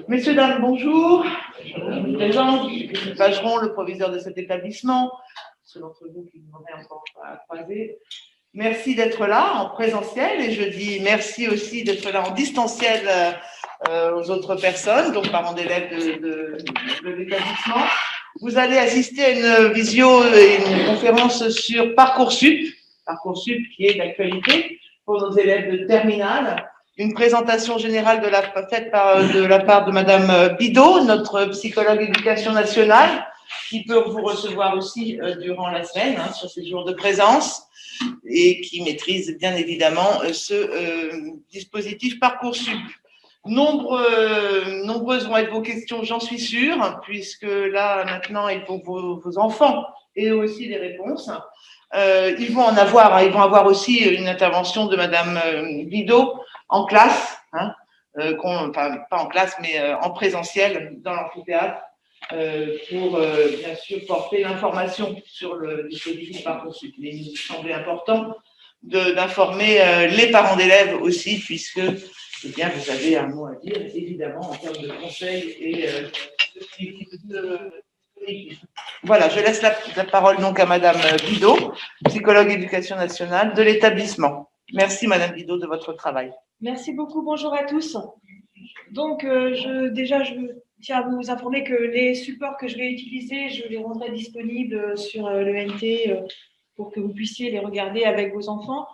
Messieurs, dames, bonjour. Je me présente, Brigitte Vacheron, le proviseur de cet établissement, ceux d'entre vous qui m'auraient encore à croiser. Merci d'être là en présentiel et je dis merci aussi d'être là en distanciel aux autres personnes, donc parents d'élèves de l'établissement. Vous allez assister à une visio et une conférence sur Parcoursup qui est d'actualité pour nos élèves de terminale. Une présentation générale faite de la part de Madame Bidot, notre psychologue éducation nationale, qui peut vous recevoir aussi durant la semaine, sur ces jours de présence, et qui maîtrise bien évidemment ce dispositif Parcoursup. Nombreuses vont être vos questions, j'en suis sûre, puisque là, maintenant, il faut que vos enfants aient aussi des réponses. Ils vont avoir aussi une intervention de Madame Bidot en classe, pas en classe, mais en présentiel dans l'amphithéâtre, pour bien sûr porter l'information sur le dispositif Parcoursup. Mais il nous semblait important d'informer les parents d'élèves aussi, puisque eh bien, vous avez un mot à dire, évidemment, en termes de conseils et voilà, je laisse la parole donc à Madame Bidot, psychologue éducation nationale de l'établissement. Merci Madame Bidot de votre travail. Merci beaucoup, bonjour à tous. Donc, je tiens à vous informer que les supports que je vais utiliser, je les rendrai disponibles sur l'ENT pour que vous puissiez les regarder avec vos enfants.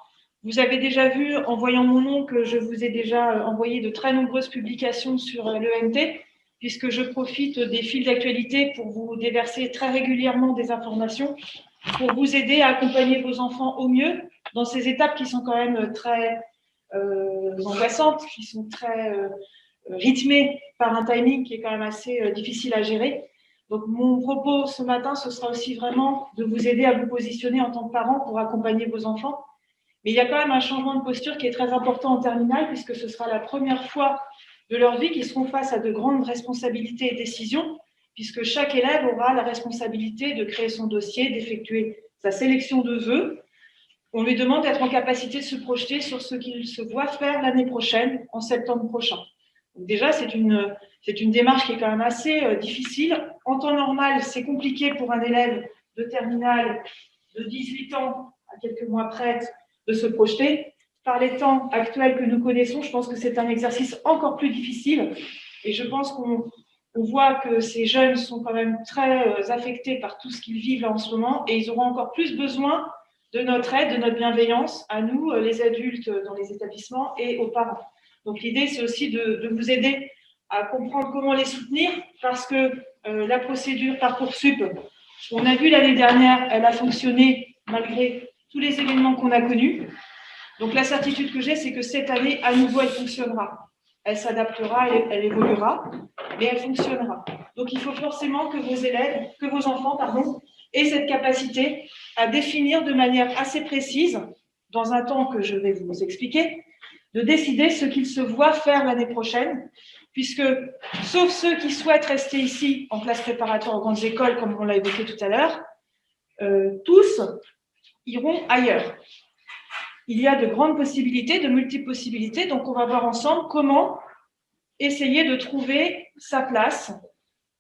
Vous avez déjà vu, en voyant mon nom, que je vous ai déjà envoyé de très nombreuses publications sur l'ENT, puisque je profite des fils d'actualité pour vous déverser très régulièrement des informations, pour vous aider à accompagner vos enfants au mieux dans ces étapes qui sont quand même très angoissantes, qui sont très rythmées par un timing qui est quand même assez difficile à gérer. Donc, mon propos ce matin, ce sera aussi vraiment de vous aider à vous positionner en tant que parent pour accompagner vos enfants. Mais il y a quand même un changement de posture qui est très important en terminale, puisque ce sera la première fois de leur vie qu'ils seront face à de grandes responsabilités et décisions, puisque chaque élève aura la responsabilité de créer son dossier, d'effectuer sa sélection de vœux. On lui demande d'être en capacité de se projeter sur ce qu'il se voit faire l'année prochaine, en septembre prochain. Donc déjà, c'est une démarche qui est quand même assez difficile. En temps normal, c'est compliqué pour un élève de terminale de 18 ans, à quelques mois près, de se projeter. Par les temps actuels que nous connaissons, je pense que c'est un exercice encore plus difficile. Et je pense qu'on voit que ces jeunes sont quand même très affectés par tout ce qu'ils vivent là en ce moment, et ils auront encore plus besoin de notre aide, de notre bienveillance, à nous, les adultes dans les établissements et aux parents. Donc l'idée, c'est aussi de vous aider à comprendre comment les soutenir, parce que la procédure Parcoursup, on a vu l'année dernière, elle a fonctionné malgré tous les événements qu'on a connus. Donc la certitude que j'ai, c'est que cette année, à nouveau, elle fonctionnera. Elle s'adaptera, elle évoluera, mais elle fonctionnera. Donc il faut forcément que vos enfants, aient cette capacité à définir de manière assez précise, dans un temps que je vais vous expliquer, de décider ce qu'ils se voient faire l'année prochaine, puisque, sauf ceux qui souhaitent rester ici en classe préparatoire aux grandes écoles, comme on l'a évoqué tout à l'heure, tous iront ailleurs. Il y a de grandes possibilités, de multiples possibilités, donc on va voir ensemble comment essayer de trouver sa place,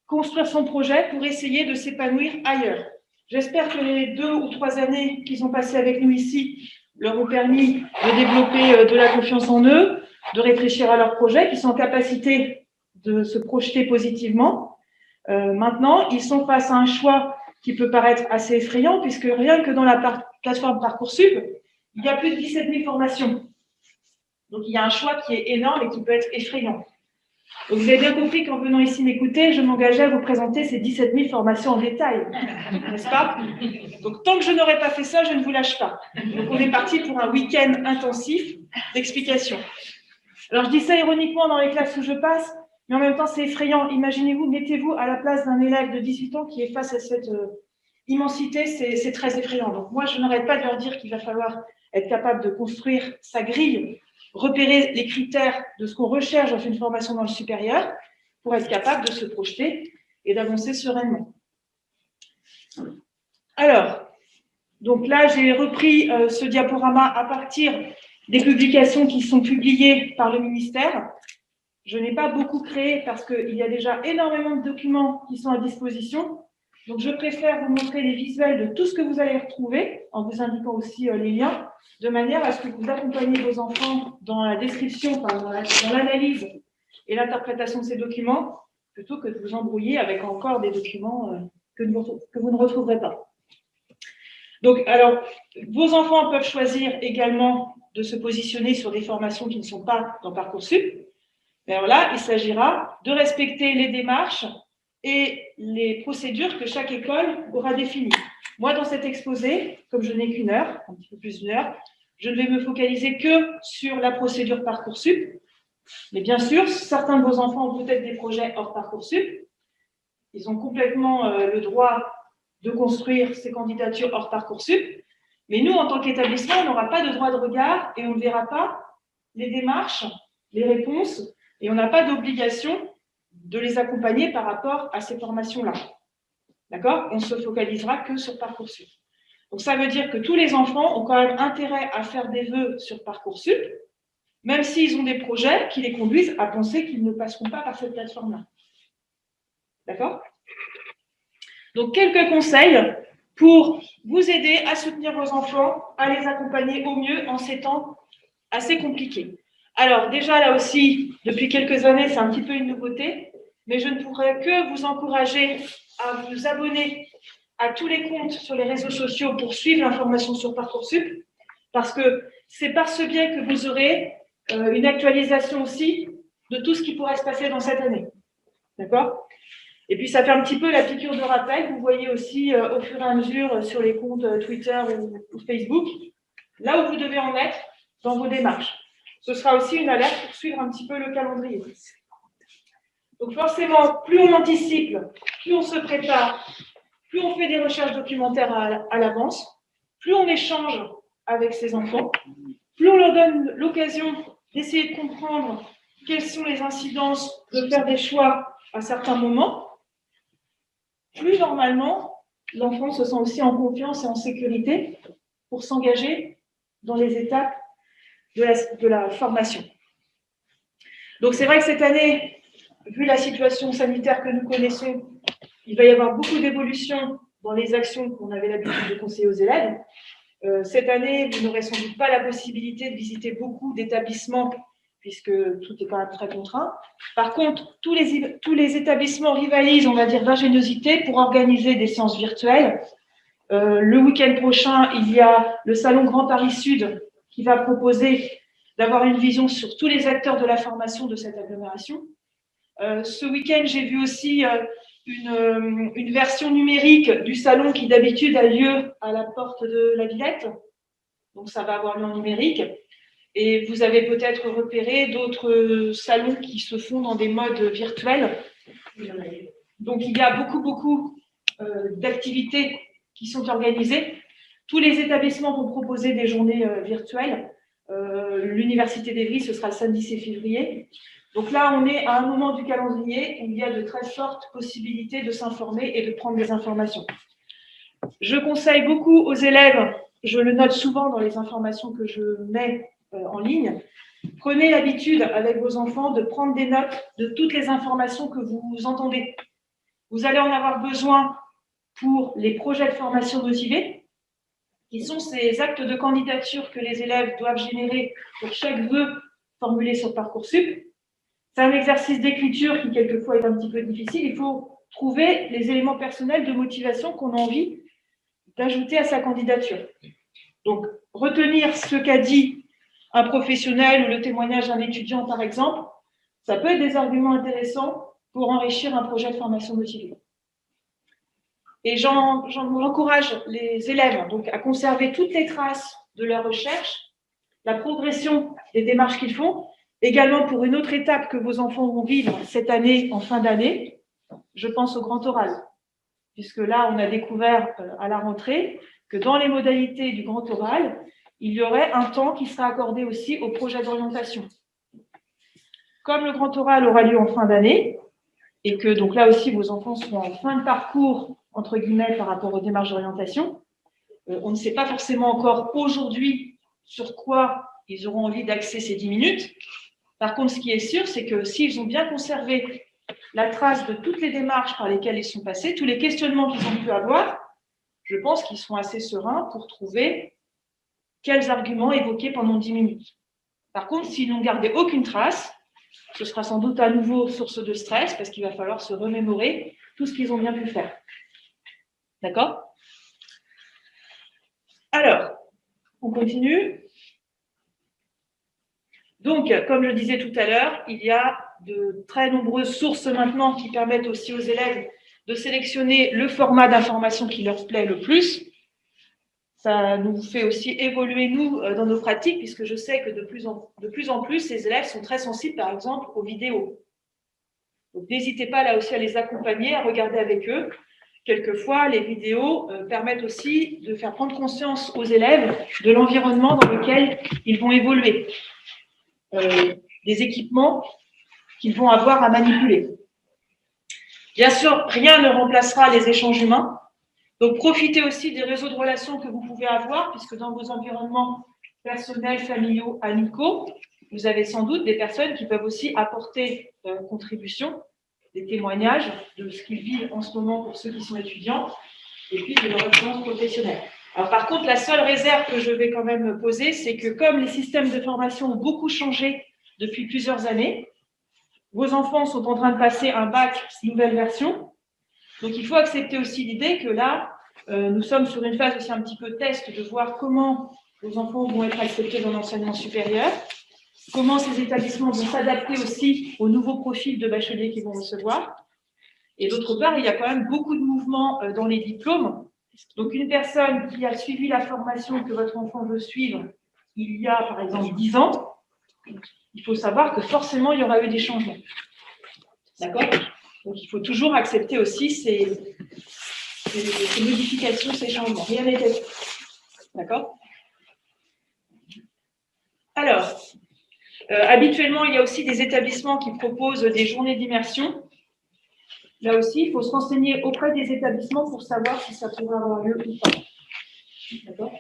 construire son projet pour essayer de s'épanouir ailleurs. J'espère que les 2 ou 3 années qu'ils ont passées avec nous ici leur ont permis de développer de la confiance en eux, de réfléchir à leur projet, qu'ils sont en capacité de se projeter positivement. Maintenant, ils sont face à un choix qui peut paraître assez effrayant, puisque rien que dans la plateforme Parcoursup, il y a plus de 17 000 formations. Donc, il y a un choix qui est énorme et qui peut être effrayant. Donc, vous avez bien compris qu'en venant ici m'écouter, je m'engageais à vous présenter ces 17 000 formations en détail, n'est-ce pas? Donc, tant que je n'aurai pas fait ça, je ne vous lâche pas. Donc, on est parti pour un week-end intensif d'explications. Alors, je dis ça ironiquement dans les classes où je passe, mais en même temps, c'est effrayant. Imaginez-vous, mettez-vous à la place d'un élève de 18 ans qui est face à cette immensité, c'est très effrayant. Donc, moi, je n'arrête pas de leur dire qu'il va falloir être capable de construire sa grille, repérer les critères de ce qu'on recherche dans une formation dans le supérieur pour être capable de se projeter et d'avancer sereinement. Alors, donc là, j'ai repris ce diaporama à partir des publications qui sont publiées par le ministère. Je n'ai pas beaucoup créé parce qu'il y a déjà énormément de documents qui sont à disposition. Donc, je préfère vous montrer les visuels de tout ce que vous allez retrouver, en vous indiquant aussi les liens, de manière à ce que vous accompagniez vos enfants dans la description, dans l'analyse et l'interprétation de ces documents, plutôt que de vous embrouiller avec encore des documents que vous ne retrouverez pas. Donc, alors, vos enfants peuvent choisir également de se positionner sur des formations qui ne sont pas dans Parcoursup. Mais alors là, il s'agira de respecter les démarches et les procédures que chaque école aura définies. Moi, dans cet exposé, comme je n'ai qu'une heure, un petit peu plus d'une heure, je ne vais me focaliser que sur la procédure Parcoursup. Mais bien sûr, certains de vos enfants ont peut-être des projets hors Parcoursup. Ils ont complètement le droit de construire ces candidatures hors Parcoursup. Mais nous, en tant qu'établissement, on n'aura pas de droit de regard et on ne verra pas les démarches, les réponses, et on n'a pas d'obligation de les accompagner par rapport à ces formations-là. D'accord? On ne se focalisera que sur Parcoursup. Donc, ça veut dire que tous les enfants ont quand même intérêt à faire des vœux sur Parcoursup, même s'ils ont des projets qui les conduisent à penser qu'ils ne passeront pas par cette plateforme-là. D'accord? Donc, quelques conseils pour vous aider à soutenir vos enfants, à les accompagner au mieux en ces temps assez compliqués. Alors, déjà, là aussi, depuis quelques années, c'est un petit peu une nouveauté, mais je ne pourrais que vous encourager à vous abonner à tous les comptes sur les réseaux sociaux pour suivre l'information sur Parcoursup, parce que c'est par ce biais que vous aurez une actualisation aussi de tout ce qui pourrait se passer dans cette année. D'accord ? Et puis, ça fait un petit peu la piqûre de rappel. Vous voyez aussi au fur et à mesure sur les comptes Twitter ou Facebook, là où vous devez en être dans vos démarches. Ce sera aussi une alerte pour suivre un petit peu le calendrier. Donc forcément, plus on anticipe, plus on se prépare, plus on fait des recherches documentaires à l'avance, plus on échange avec ses enfants, plus on leur donne l'occasion d'essayer de comprendre quelles sont les incidences de faire des choix à certains moments, plus normalement, l'enfant se sent aussi en confiance et en sécurité pour s'engager dans les étapes de la formation. Donc c'est vrai que cette année, vu la situation sanitaire que nous connaissons, il va y avoir beaucoup d'évolutions dans les actions qu'on avait l'habitude de conseiller aux élèves. Cette année, vous n'aurez sans doute pas la possibilité de visiter beaucoup d'établissements puisque tout est quand même très contraint. Par contre, tous les établissements rivalisent, on va dire, d'ingéniosité pour organiser des séances virtuelles. Le week-end prochain, il y a le Salon Grand Paris Sud qui va proposer d'avoir une vision sur tous les acteurs de la formation de cette agglomération. Ce week-end, j'ai vu aussi une version numérique du salon qui d'habitude a lieu à la porte de la Villette. Donc, ça va avoir lieu en numérique. Et vous avez peut-être repéré d'autres salons qui se font dans des modes virtuels. Donc, il y a beaucoup d'activités qui sont organisées. Tous les établissements vont proposer des journées virtuelles. L'Université d'Evry, ce sera le samedi 6 février. Donc là, on est à un moment du calendrier où il y a de très fortes possibilités de s'informer et de prendre des informations. Je conseille beaucoup aux élèves, je le note souvent dans les informations que je mets en ligne, prenez l'habitude avec vos enfants de prendre des notes de toutes les informations que vous entendez. Vous allez en avoir besoin pour les projets de formation motivés, qui sont ces actes de candidature que les élèves doivent générer pour chaque vœu formulé sur Parcoursup. C'est un exercice d'écriture qui, quelquefois, est un petit peu difficile. Il faut trouver les éléments personnels de motivation qu'on a envie d'ajouter à sa candidature. Donc, retenir ce qu'a dit un professionnel ou le témoignage d'un étudiant, par exemple, ça peut être des arguments intéressants pour enrichir un projet de formation motivé. Et j'encourage les élèves donc, à conserver toutes les traces de leur recherche, la progression des démarches qu'ils font, également pour une autre étape que vos enfants vont vivre cette année, en fin d'année, je pense au grand oral. Puisque là, on a découvert à la rentrée que dans les modalités du grand oral, il y aurait un temps qui sera accordé aussi au projet d'orientation. Comme le grand oral aura lieu en fin d'année, et que donc là aussi vos enfants seront en fin de parcours, entre guillemets, par rapport aux démarches d'orientation, on ne sait pas forcément encore aujourd'hui sur quoi ils auront envie d'axer ces 10 minutes. Par contre, ce qui est sûr, c'est que s'ils ont bien conservé la trace de toutes les démarches par lesquelles ils sont passés, tous les questionnements qu'ils ont pu avoir, je pense qu'ils seront assez sereins pour trouver quels arguments évoquer pendant 10 minutes. Par contre, s'ils n'ont gardé aucune trace, ce sera sans doute à nouveau source de stress parce qu'il va falloir se remémorer tout ce qu'ils ont bien pu faire. D'accord? Alors, on continue. Donc, comme je disais tout à l'heure, il y a de très nombreuses sources maintenant qui permettent aussi aux élèves de sélectionner le format d'information qui leur plaît le plus. Ça nous fait aussi évoluer, nous, dans nos pratiques, puisque je sais que de plus en plus, ces élèves sont très sensibles, par exemple, aux vidéos. Donc, n'hésitez pas là aussi à les accompagner, à regarder avec eux. Quelquefois, les vidéos permettent aussi de faire prendre conscience aux élèves de l'environnement dans lequel ils vont évoluer, des équipements qu'ils vont avoir à manipuler. Bien sûr, rien ne remplacera les échanges humains. Donc, profitez aussi des réseaux de relations que vous pouvez avoir, puisque dans vos environnements personnels, familiaux, amicaux, vous avez sans doute des personnes qui peuvent aussi apporter contribution, des témoignages de ce qu'ils vivent en ce moment pour ceux qui sont étudiants, et puis de leur expérience professionnelle. Alors, par contre, la seule réserve que je vais quand même poser, c'est que comme les systèmes de formation ont beaucoup changé depuis plusieurs années, vos enfants sont en train de passer un bac nouvelle version. Donc, il faut accepter aussi l'idée que là, nous sommes sur une phase aussi un petit peu test de voir comment vos enfants vont être acceptés dans l'enseignement supérieur, comment ces établissements vont s'adapter aussi aux nouveaux profils de bacheliers qu'ils vont recevoir. Et d'autre part, il y a quand même beaucoup de mouvements dans les diplômes. Donc, une personne qui a suivi la formation que votre enfant veut suivre il y a, par exemple, 10 ans, il faut savoir que forcément, il y aura eu des changements. D'accord ? Donc, il faut toujours accepter aussi ces modifications, ces changements. Rien n'est fait. D'accord ? Alors, habituellement, il y a aussi des établissements qui proposent des journées d'immersion. Là aussi, il faut se renseigner auprès des établissements pour savoir si ça pourrait avoir lieu ou pas. D'accord ?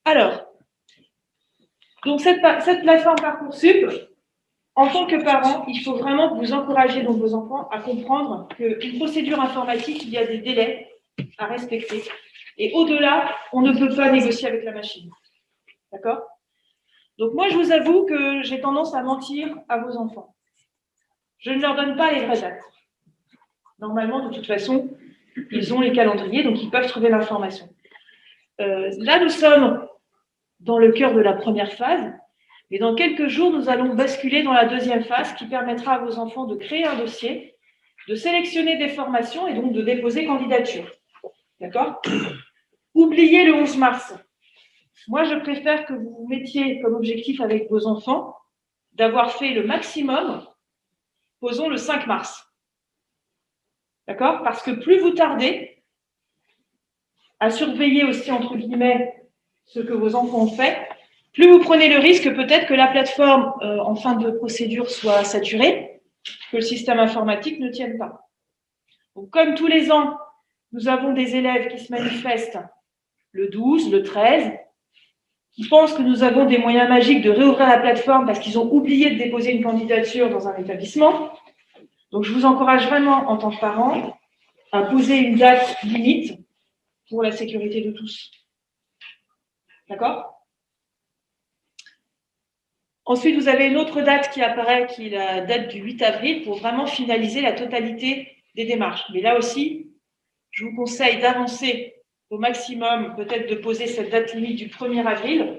Alors, donc cette plateforme Parcoursup, en tant que parent, il faut vraiment que vous encouragiez donc vos enfants à comprendre qu'une procédure informatique, il y a des délais à respecter. Et au-delà, on ne peut pas négocier avec la machine. D'accord ? Donc moi, je vous avoue que j'ai tendance à mentir à vos enfants. Je ne leur donne pas les vraies dates. Normalement, de toute façon, ils ont les calendriers, donc ils peuvent trouver l'information. Là, nous sommes dans le cœur de la première phase. Et dans quelques jours, nous allons basculer dans la deuxième phase qui permettra à vos enfants de créer un dossier, de sélectionner des formations et donc de déposer candidature. D'accord ? Oubliez le 11 mars. Moi, je préfère que vous vous mettiez comme objectif avec vos enfants d'avoir fait le maximum, posons le 5 mars. D'accord ? Parce que plus vous tardez à surveiller aussi, entre guillemets, ce que vos enfants ont fait, plus vous prenez le risque peut-être que la plateforme en fin de procédure soit saturée, que le système informatique ne tienne pas. Donc, comme tous les ans, nous avons des élèves qui se manifestent le 12, le 13, qui pensent que nous avons des moyens magiques de réouvrir la plateforme parce qu'ils ont oublié de déposer une candidature dans un établissement. Donc, je vous encourage vraiment, en tant que parent, à poser une date limite pour la sécurité de tous. D'accord ? Ensuite, vous avez une autre date qui apparaît, qui est la date du 8 avril, pour vraiment finaliser la totalité des démarches. Mais là aussi, je vous conseille d'avancer au maximum, peut-être de poser cette date limite du 1er avril,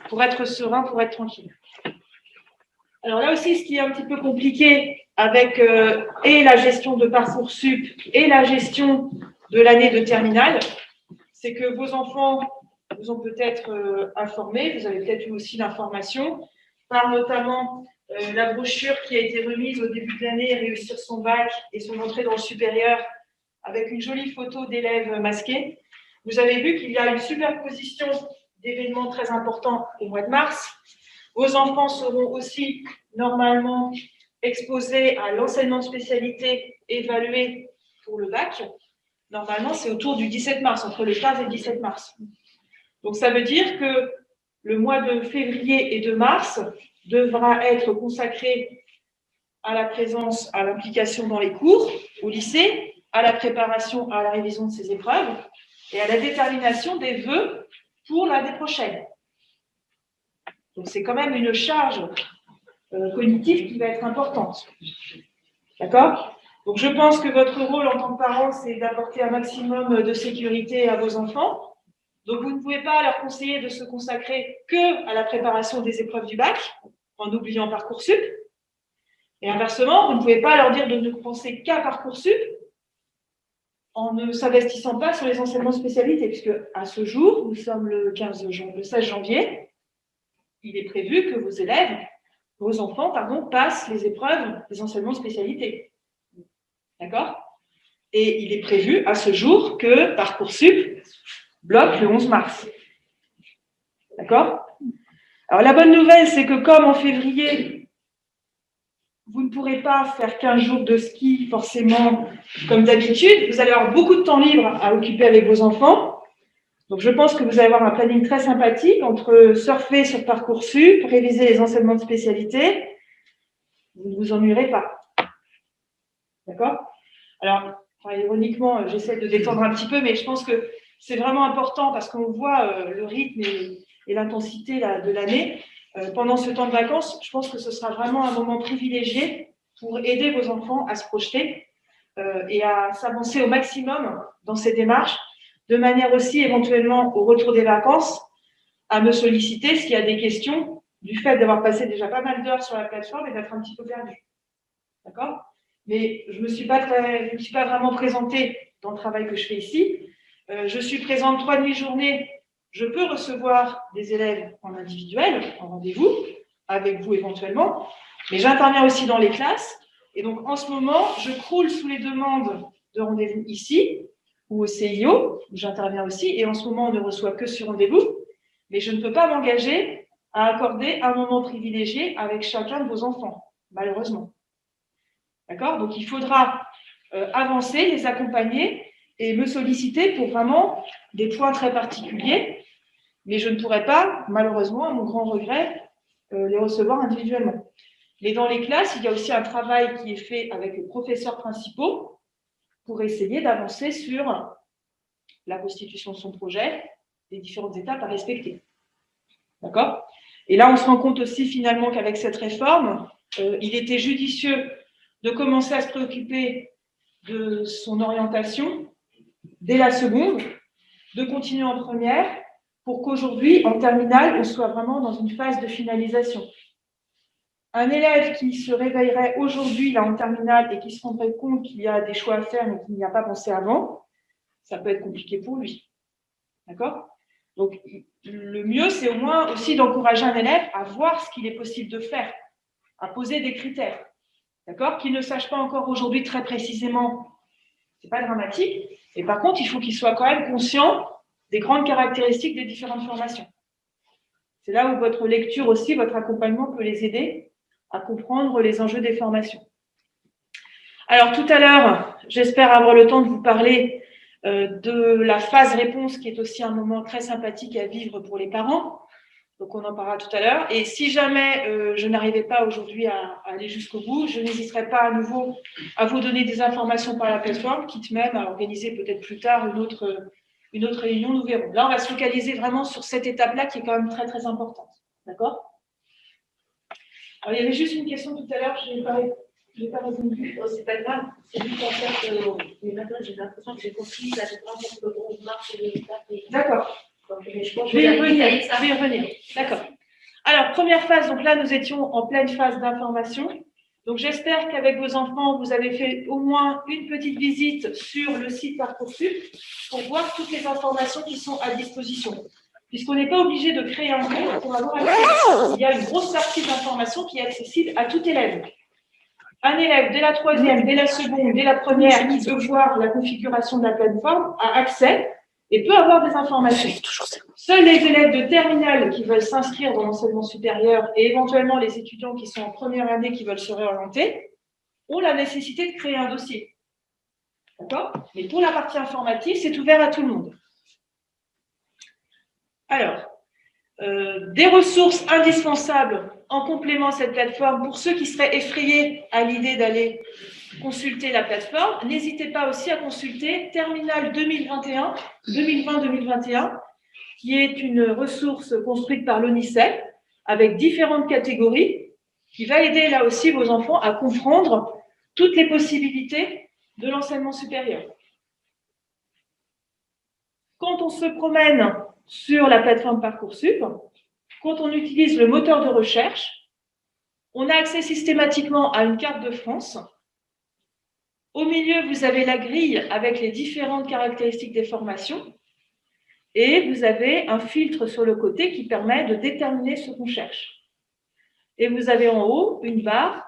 pour être serein, pour être tranquille. Alors là aussi, ce qui est un petit peu compliqué avec et la gestion de Parcoursup et la gestion de l'année de terminale, c'est que vos enfants vous ont peut-être informé, vous avez peut-être eu aussi l'information, par notamment la brochure qui a été remise au début de l'année, Réussir son bac et son entrée dans le supérieur, avec une jolie photo d'élèves masqués. Vous avez vu qu'il y a une superposition d'événements très importants au mois de mars. Vos enfants seront aussi normalement exposés à l'enseignement de spécialité évalué pour le bac. Normalement, c'est autour du 17 mars, entre le 15 et le 17 mars. Donc, ça veut dire que le mois de février et de mars, devra être consacré à la présence, à l'implication dans les cours au lycée, à la préparation à la révision de ces épreuves et à la détermination des vœux pour l'année prochaine. Donc, c'est quand même une charge cognitive qui va être importante. D'accord? Donc, je pense que votre rôle en tant que parent, c'est d'apporter un maximum de sécurité à vos enfants. Donc, vous ne pouvez pas leur conseiller de se consacrer que à la préparation des épreuves du bac, en oubliant Parcoursup. Et inversement, vous ne pouvez pas leur dire de ne penser qu'à Parcoursup en ne s'investissant pas sur les enseignements de spécialité, puisque à ce jour, nous sommes le 16 janvier, il est prévu que vos enfants, passent les épreuves des enseignements de spécialité. D'accord? Et il est prévu à ce jour que Parcoursup bloque le 11 mars. D'accord? Alors la bonne nouvelle, c'est que comme en février, vous ne pourrez pas faire 15 jours de ski forcément comme d'habitude, vous allez avoir beaucoup de temps libre à occuper avec vos enfants. Donc je pense que vous allez avoir un planning très sympathique entre surfer sur Parcoursup, réviser les enseignements de spécialité. Vous ne vous ennuierez pas. D'accord? Alors, ironiquement, j'essaie de détendre un petit peu, mais je pense que c'est vraiment important parce qu'on voit le rythme et l'intensité de l'année. Pendant ce temps de vacances, je pense que ce sera vraiment un moment privilégié pour aider vos enfants à se projeter et à s'avancer au maximum dans ces démarches, de manière aussi éventuellement au retour des vacances à me solliciter s'il y a des questions du fait d'avoir passé déjà pas mal d'heures sur la plateforme et d'être un petit peu perdu. D'accord? Mais je ne me suis pas vraiment présentée dans le travail que je fais ici. Je suis présente 3 demi-journées. Je peux recevoir des élèves en individuel, en rendez-vous, avec vous éventuellement, mais j'interviens aussi dans les classes. Et donc, en ce moment, je croule sous les demandes de rendez-vous ici ou au CIO, où j'interviens aussi. Et en ce moment, on ne reçoit que sur rendez-vous. Mais je ne peux pas m'engager à accorder un moment privilégié avec chacun de vos enfants, malheureusement. D'accord? Donc, il faudra avancer, les accompagner et me solliciter pour vraiment des points très particuliers. Mais je ne pourrai pas, malheureusement, à mon grand regret, les recevoir individuellement. Mais dans les classes, il y a aussi un travail qui est fait avec les professeurs principaux pour essayer d'avancer sur la constitution de son projet, les différentes étapes à respecter. D'accord? Et là, on se rend compte aussi finalement qu'avec cette réforme, il était judicieux de commencer à se préoccuper de son orientation dès la seconde, de continuer en première, pour qu'aujourd'hui, en terminale, on soit vraiment dans une phase de finalisation. Un élève qui se réveillerait aujourd'hui, là, en terminale, et qui se rendrait compte qu'il y a des choix à faire, mais qu'il n'y a pas pensé avant, ça peut être compliqué pour lui. D'accord? Donc, le mieux, c'est au moins aussi d'encourager un élève à voir ce qu'il est possible de faire, à poser des critères. D'accord? Qu'il ne sache pas encore aujourd'hui très précisément, ce n'est pas dramatique. Et par contre, il faut qu'il soit quand même conscient des grandes caractéristiques des différentes formations. C'est là où votre lecture aussi, votre accompagnement peut les aider à comprendre les enjeux des formations. Alors, tout à l'heure, j'espère avoir le temps de vous parler de la phase réponse, qui est aussi un moment très sympathique à vivre pour les parents. Donc, on en parlera tout à l'heure. Et si jamais je n'arrivais pas aujourd'hui à aller jusqu'au bout, je n'hésiterai pas à nouveau à vous donner des informations par la plateforme, quitte même à organiser peut-être plus tard une autre réunion, nous verrons. Là, on va se focaliser vraiment sur cette étape-là qui est quand même très, très importante. D'accord? Alors, il y avait juste une question tout à l'heure, je n'ai pas répondu. Oh, c'est pas grave, c'est juste en fait, mais maintenant j'ai l'impression que j'ai compris la différence entre le 11 mars et le 4 mai. D'accord. Je vais y revenir. D'accord. Alors, première phase, donc là, nous étions en pleine phase d'information. Donc, j'espère qu'avec vos enfants, vous avez fait au moins une petite visite sur le site Parcoursup pour voir toutes les informations qui sont à disposition. Puisqu'on n'est pas obligé de créer un compte pour avoir accès. Il y a une grosse partie d'informations qui est accessible à tout élève. Un élève, dès la troisième, dès la seconde, dès la première, qui veut voir la configuration de la plateforme, a accès et peut avoir des informations. Seuls les élèves de terminale qui veulent s'inscrire dans l'enseignement supérieur et éventuellement les étudiants qui sont en première année qui veulent se réorienter ont la nécessité de créer un dossier. D'accord? Mais pour la partie informatique, c'est ouvert à tout le monde. Alors, des ressources indispensables en complément cette plateforme, pour ceux qui seraient effrayés à l'idée d'aller consulter la plateforme, n'hésitez pas aussi à consulter Terminal 2020-2021, qui est une ressource construite par l'ONICEF avec différentes catégories, qui va aider là aussi vos enfants à comprendre toutes les possibilités de l'enseignement supérieur. Quand on se promène sur la plateforme Parcoursup, quand on utilise le moteur de recherche, on a accès systématiquement à une carte de France. Au milieu, vous avez la grille avec les différentes caractéristiques des formations et vous avez un filtre sur le côté qui permet de déterminer ce qu'on cherche. Et vous avez en haut une barre,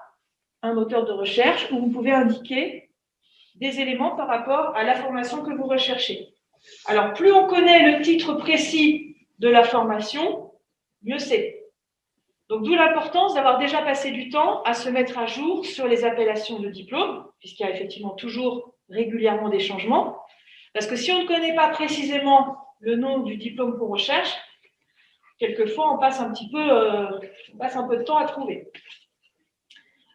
un moteur de recherche où vous pouvez indiquer des éléments par rapport à la formation que vous recherchez. Alors, plus on connaît le titre précis de la formation, mieux c'est. Donc, d'où l'importance d'avoir déjà passé du temps à se mettre à jour sur les appellations de diplômes, puisqu'il y a effectivement toujours régulièrement des changements. Parce que si on ne connaît pas précisément le nom du diplôme qu'on recherche, quelquefois on passe un peu de temps à trouver.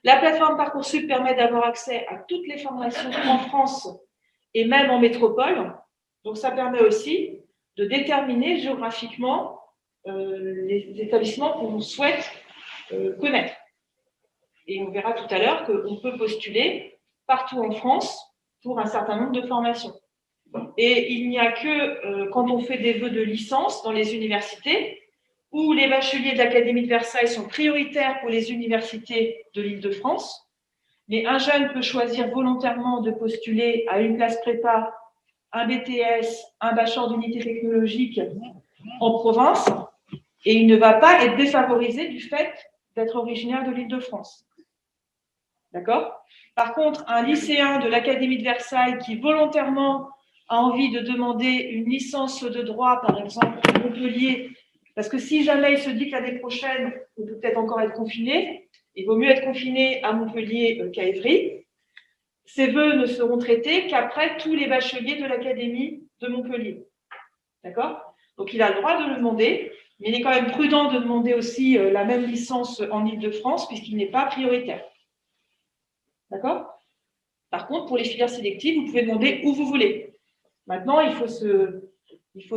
La plateforme Parcoursup permet d'avoir accès à toutes les formations en France et même en métropole. Donc, ça permet aussi de déterminer géographiquement les établissements qu'on souhaite connaître. Et on verra tout à l'heure qu'on peut postuler partout en France pour un certain nombre de formations. Et il n'y a que quand on fait des vœux de licence dans les universités, où les bacheliers de l'Académie de Versailles sont prioritaires pour les universités de l'Île-de-France, mais un jeune peut choisir volontairement de postuler à une classe prépa, un BTS, un bachelor d'unité technologique en province, et il ne va pas être défavorisé du fait d'être originaire de l'Île-de-France. D'accord? Par contre, un lycéen de l'Académie de Versailles qui volontairement a envie de demander une licence de droit, par exemple, à Montpellier, parce que si jamais il se dit que l'année prochaine, on peut peut-être encore être confiné, il vaut mieux être confiné à Montpellier qu'à Évry. Ces vœux ne seront traités qu'après tous les bacheliers de l'Académie de Montpellier. D'accord? Donc, il a le droit de le demander, mais il est quand même prudent de demander aussi la même licence en Île-de-France, puisqu'il n'est pas prioritaire. D'accord? Par contre, pour les filières sélectives, vous pouvez demander où vous voulez. Maintenant, il faut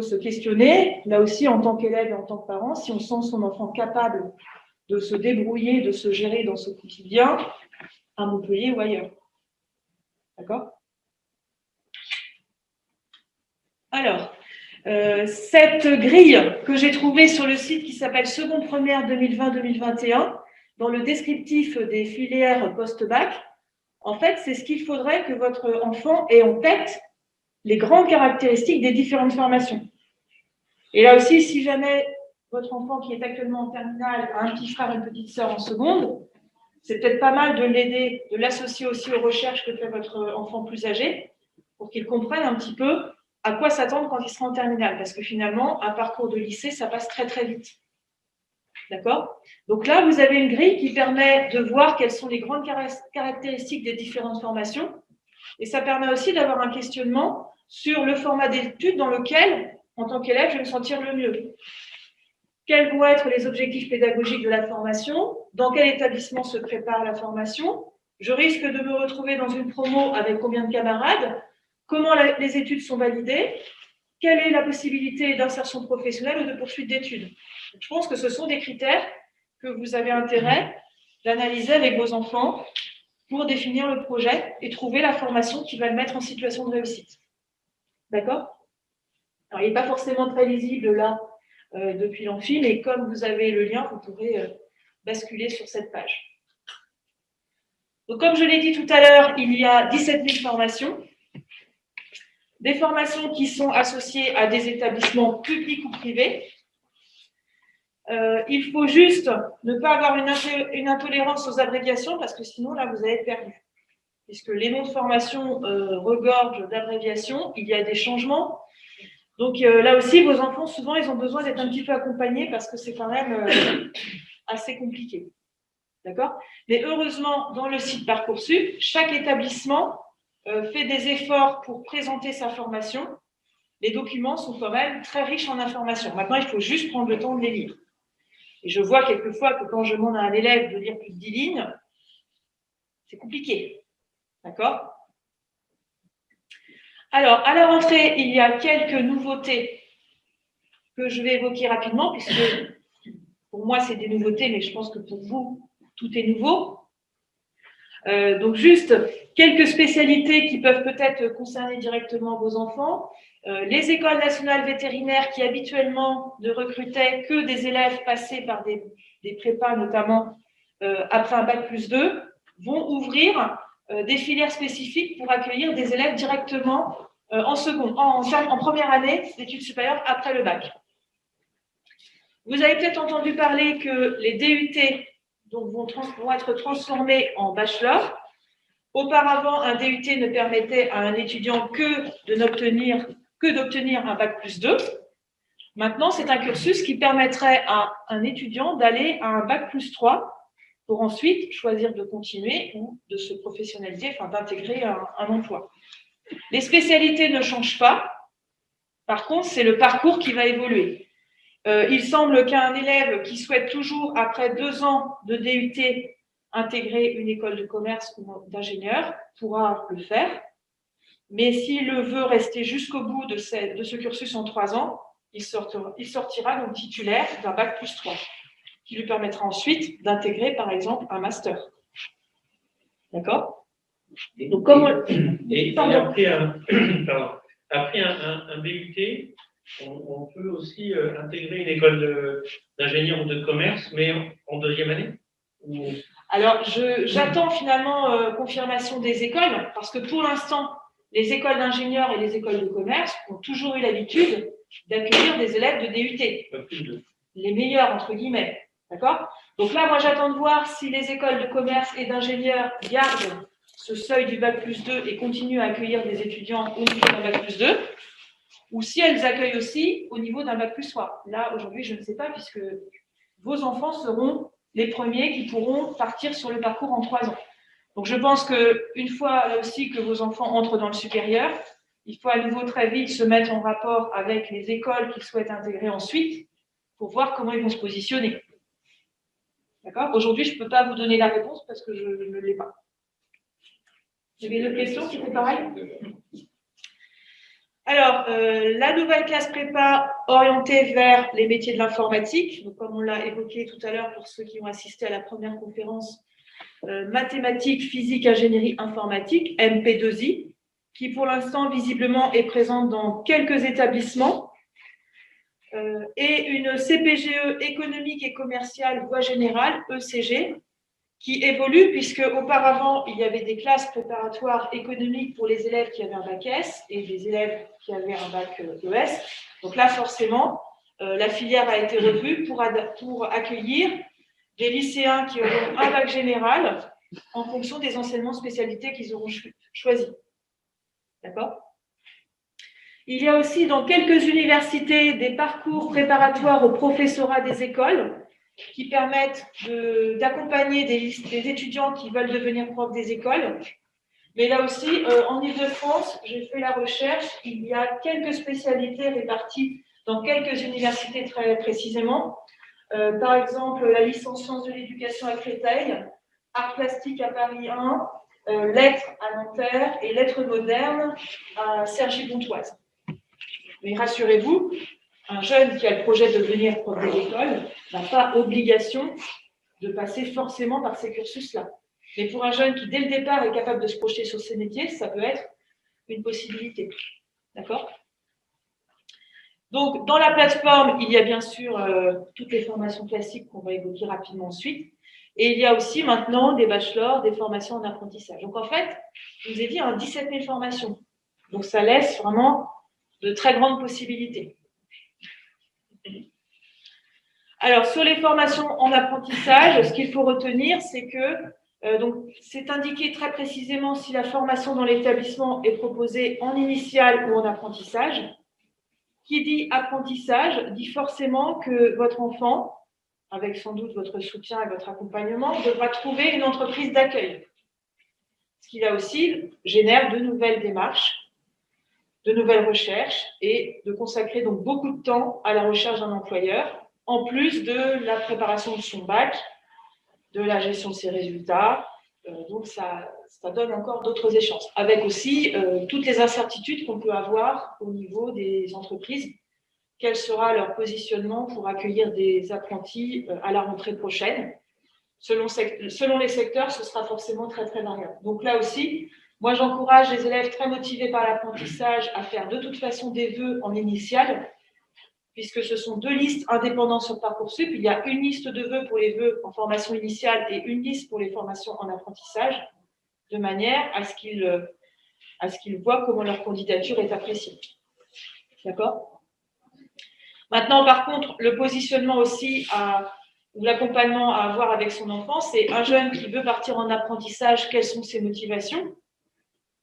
se questionner, là aussi, en tant qu'élève et en tant que parent, si on sent son enfant capable de se débrouiller, de se gérer dans ce quotidien, à Montpellier ou ailleurs. D'accord? Alors, cette grille que j'ai trouvée sur le site qui s'appelle Seconde Première 2020-2021, dans le descriptif des filières post-bac, en fait, c'est ce qu'il faudrait que votre enfant ait en tête les grandes caractéristiques des différentes formations. Et là aussi, si jamais votre enfant qui est actuellement en terminale a un petit frère et une petite sœur en seconde, c'est peut-être pas mal de l'aider, de l'associer aussi aux recherches que fait votre enfant plus âgé, pour qu'il comprenne un petit peu à quoi s'attendre quand il sera en terminale. Parce que finalement, un parcours de lycée, ça passe très très vite. D'accord? Donc là, vous avez une grille qui permet de voir quelles sont les grandes caractéristiques des différentes formations. Et ça permet aussi d'avoir un questionnement sur le format d'études dans lequel, en tant qu'élève, je vais me sentir le mieux. Quels vont être les objectifs pédagogiques de la formation? Dans quel établissement se prépare la formation? Je risque de me retrouver dans une promo avec combien de camarades? Comment les études sont validées? Quelle est la possibilité d'insertion professionnelle ou de poursuite d'études? Je pense que ce sont des critères que vous avez intérêt d'analyser avec vos enfants pour définir le projet et trouver la formation qui va le mettre en situation de réussite. D'accord? Alors, il n'est pas forcément très lisible là depuis l'amphi, mais comme vous avez le lien, vous pourrez basculer sur cette page. Donc, comme je l'ai dit tout à l'heure, il y a 17 000 formations. Des formations qui sont associées à des établissements publics ou privés. Il faut juste ne pas avoir une intolérance aux abréviations parce que sinon, là, vous allez être perdu. Puisque les noms de formation regorgent d'abréviations, il y a des changements. Donc là aussi, vos enfants, souvent, ils ont besoin d'être un petit peu accompagnés parce que c'est quand même assez compliqué. D'accord? Mais heureusement, dans le site Parcoursup, chaque établissement fait des efforts pour présenter sa formation. Les documents sont quand même très riches en informations. Maintenant, il faut juste prendre le temps de les lire. Et je vois quelquefois que quand je demande à un élève de lire plus de 10 lignes, c'est compliqué. D'accord? Alors, à la rentrée, il y a quelques nouveautés que je vais évoquer rapidement, puisque pour moi, c'est des nouveautés, mais je pense que pour vous, tout est nouveau. Donc, juste quelques spécialités qui peuvent peut-être concerner directement vos enfants. Les écoles nationales vétérinaires qui habituellement ne recrutaient que des élèves passés par des prépas, notamment après un bac+2, vont ouvrir des filières spécifiques pour accueillir des élèves directement en première année d'études supérieures après le bac. Vous avez peut-être entendu parler que les DUT donc, vont être transformés en bachelor. Auparavant, un DUT ne permettait à un étudiant que d'obtenir un bac+2. Maintenant, c'est un cursus qui permettrait à un étudiant d'aller à un bac+3 pour ensuite choisir de continuer ou de se professionnaliser, enfin d'intégrer un emploi. Les spécialités ne changent pas. Par contre, c'est le parcours qui va évoluer. Il semble qu'un élève qui souhaite toujours, après 2 ans de DUT, intégrer une école de commerce ou d'ingénieur pourra le faire. Mais s'il veut rester jusqu'au bout de ce cursus en 3 ans, il sortira donc titulaire d'un bac+3, qui lui permettra ensuite d'intégrer, par exemple, un master. D'accord? Donc, après un BUT, on peut aussi intégrer une école d'ingénieur ou de commerce, mais en 2e année ou... Alors, j'attends finalement confirmation des écoles, parce que pour l'instant, les écoles d'ingénieurs et les écoles de commerce ont toujours eu l'habitude d'accueillir des élèves de DUT. Les meilleurs, entre guillemets. D'accord? Donc là, moi, j'attends de voir si les écoles de commerce et d'ingénieurs gardent ce seuil du bac+2 et continuent à accueillir des étudiants au niveau d'un bac+2, ou si elles accueillent aussi au niveau d'un bac+3. Là, aujourd'hui, je ne sais pas, puisque vos enfants seront les premiers qui pourront partir sur le parcours en 3 ans. Donc, je pense qu'une fois, là aussi, que vos enfants entrent dans le supérieur, il faut à nouveau très vite se mettre en rapport avec les écoles qu'ils souhaitent intégrer ensuite pour voir comment ils vont se positionner. D'accord? Aujourd'hui, je ne peux pas vous donner la réponse parce que je ne l'ai pas. Vous avez d'autres questions qui étaient pareilles? Alors, la nouvelle classe prépa orientée vers les métiers de l'informatique, donc comme on l'a évoqué tout à l'heure pour ceux qui ont assisté à la première conférence, mathématiques, physique, ingénierie informatique, MP2I, qui pour l'instant visiblement est présente dans quelques établissements, et une CPGE économique et commerciale voie générale, ECG, qui évolue puisque auparavant il y avait des classes préparatoires économiques pour les élèves qui avaient un bac S et des élèves qui avaient un bac ES. Donc là, forcément, la filière a été revue pour accueillir des lycéens qui auront un bac général en fonction des enseignements spécialités qu'ils auront choisis. D'accord? Il y a aussi dans quelques universités des parcours préparatoires au professorat des écoles qui permettent d'accompagner des étudiants qui veulent devenir profs des écoles. Mais là aussi, en Île-de-France, j'ai fait la recherche, il y a quelques spécialités réparties dans quelques universités très précisément. Par exemple, la licence sciences de l'éducation à Créteil, art plastique à Paris 1, lettres à Nanterre et lettres modernes à Cergy-Pontoise. Mais rassurez-vous, un jeune qui a le projet de devenir prof des écoles n'a pas obligation de passer forcément par ces cursus-là. Mais pour un jeune qui, dès le départ, est capable de se projeter sur ces métiers, ça peut être une possibilité. D'accord? Donc, dans la plateforme, il y a bien sûr toutes les formations classiques qu'on va évoquer rapidement ensuite. Et il y a aussi maintenant des bachelors, des formations en apprentissage. Donc, en fait, je vous ai dit 17 000 formations. Donc, ça laisse vraiment de très grandes possibilités. Alors, sur les formations en apprentissage, ce qu'il faut retenir, c'est que c'est indiqué très précisément si la formation dans l'établissement est proposée en initial ou en apprentissage. Qui dit apprentissage dit forcément que votre enfant, avec sans doute votre soutien et votre accompagnement, devra trouver une entreprise d'accueil. Ce qui là aussi génère de nouvelles démarches, de nouvelles recherches et de consacrer donc beaucoup de temps à la recherche d'un employeur en plus de la préparation de son bac, de la gestion de ses résultats. Donc, ça donne encore d'autres échanges, avec aussi toutes les incertitudes qu'on peut avoir au niveau des entreprises. Quel sera leur positionnement pour accueillir des apprentis à la rentrée prochaine? Selon les secteurs, ce sera forcément très, très variable. Donc là aussi, moi, j'encourage les élèves très motivés par l'apprentissage à faire de toute façon des vœux en initiale, puisque ce sont 2 listes indépendantes sur Parcoursup. Il y a une liste de vœux pour les vœux en formation initiale et une liste pour les formations en apprentissage, de manière à ce qu'ils voient comment leur candidature est appréciée. D'accord? Maintenant, par contre, le positionnement aussi ou l'accompagnement à avoir avec son enfant, c'est un jeune qui veut partir en apprentissage, quelles sont ses motivations?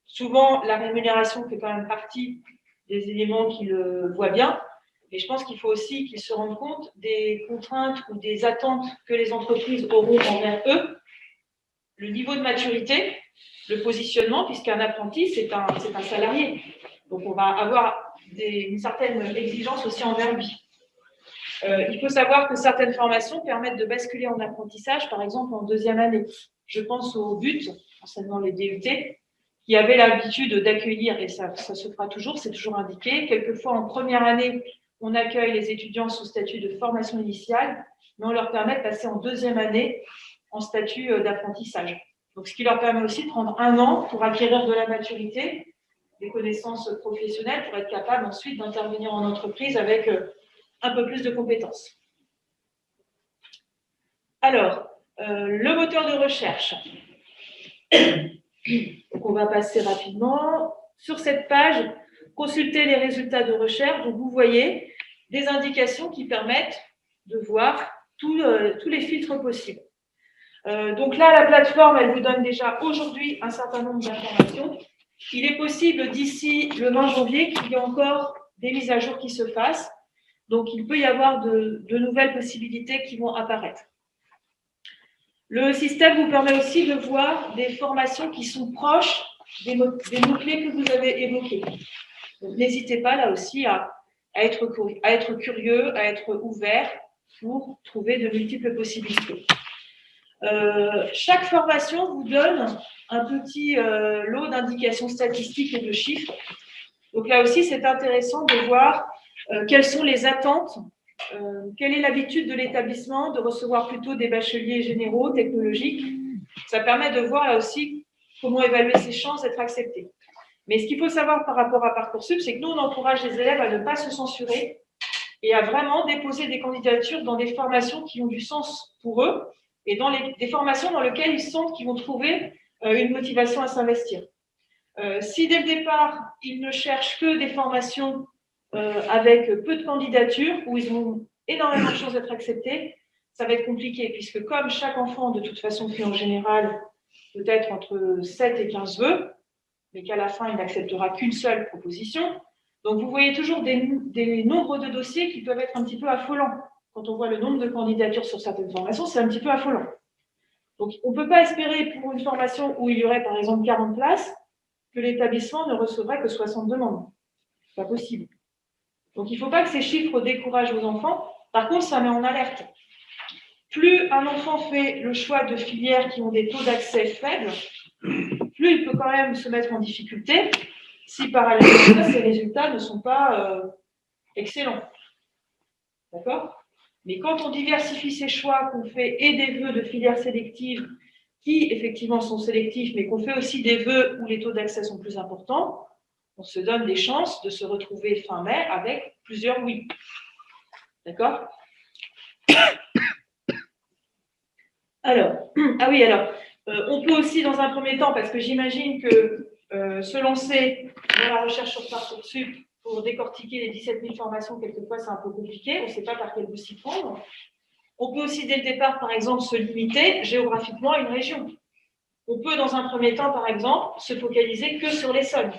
Souvent, la rémunération fait quand même partie des éléments qu'il voit bien, mais je pense qu'il faut aussi qu'ils se rendent compte des contraintes ou des attentes que les entreprises auront envers eux, le niveau de maturité, le positionnement, puisqu'un apprenti, c'est un salarié. Donc, on va avoir une certaine exigence aussi envers lui. Il faut savoir que certaines formations permettent de basculer en apprentissage, par exemple en 2e année. Je pense au BUT, enseignement les DUT, qui avaient l'habitude d'accueillir, et ça se fera toujours, c'est toujours indiqué. Quelquefois, en 1re année, on accueille les étudiants sous statut de formation initiale, mais on leur permet de passer en 2e année en statut d'apprentissage. Donc, ce qui leur permet aussi de prendre 1 an pour acquérir de la maturité, des connaissances professionnelles, pour être capable ensuite d'intervenir en entreprise avec un peu plus de compétences. Alors, le moteur de recherche. Donc, on va passer rapidement. Sur cette page, consultez les résultats de recherche. Donc, vous voyez des indications qui permettent de voir tous les filtres possibles. Donc là, la plateforme, elle vous donne déjà aujourd'hui un certain nombre d'informations. Il est possible d'ici le 20 janvier qu'il y ait encore des mises à jour qui se fassent. Donc, il peut y avoir de nouvelles possibilités qui vont apparaître. Le système vous permet aussi de voir des formations qui sont proches des mots-clés que vous avez évoqués. Donc, n'hésitez pas là aussi à être curieux, à être ouvert pour trouver de multiples possibilités. Chaque formation vous donne un petit lot d'indications statistiques et de chiffres. Donc là aussi, c'est intéressant de voir quelles sont les attentes, quelle est l'habitude de l'établissement de recevoir plutôt des bacheliers généraux, technologiques. Ça permet de voir là aussi comment évaluer ses chances d'être accepté. Mais ce qu'il faut savoir par rapport à Parcoursup, c'est que nous, on encourage les élèves à ne pas se censurer et à vraiment déposer des candidatures dans des formations qui ont du sens pour eux et dans des formations dans lesquelles ils sentent qu'ils vont trouver une motivation à s'investir. Si dès le départ, ils ne cherchent que des formations avec peu de candidatures, où ils ont énormément de chances d'être acceptés, ça va être compliqué, puisque comme chaque enfant, de toute façon, fait en général peut-être entre 7 et 15 vœux, mais qu'à la fin, il n'acceptera qu'une seule proposition. Donc, vous voyez toujours des nombres de dossiers qui peuvent être un petit peu affolants. Quand on voit le nombre de candidatures sur certaines formations, c'est un petit peu affolant. Donc, on ne peut pas espérer pour une formation où il y aurait, par exemple, 40 places, que l'établissement ne recevrait que 60 demandes. Ce n'est pas possible. Donc, il ne faut pas que ces chiffres découragent vos enfants. Par contre, ça met en alerte. Plus un enfant fait le choix de filières qui ont des taux d'accès faibles, plus il peut quand même se mettre en difficulté si parallèlement ses résultats ne sont pas excellents. D'accord? Mais quand on diversifie ses choix, qu'on fait et des vœux de filières sélectives qui effectivement sont sélectifs, mais qu'on fait aussi des vœux où les taux d'accès sont plus importants, on se donne des chances de se retrouver fin mai avec plusieurs oui. D'accord? Alors, on peut aussi dans un premier temps, parce que j'imagine que se lancer dans la recherche sur Parcoursup pour décortiquer les 17 000 formations, quelquefois c'est un peu compliqué, on ne sait pas par quel bout s'y prendre. On peut aussi dès le départ, par exemple, se limiter géographiquement à une région. On peut dans un premier temps, par exemple, se focaliser que sur l'Essonne.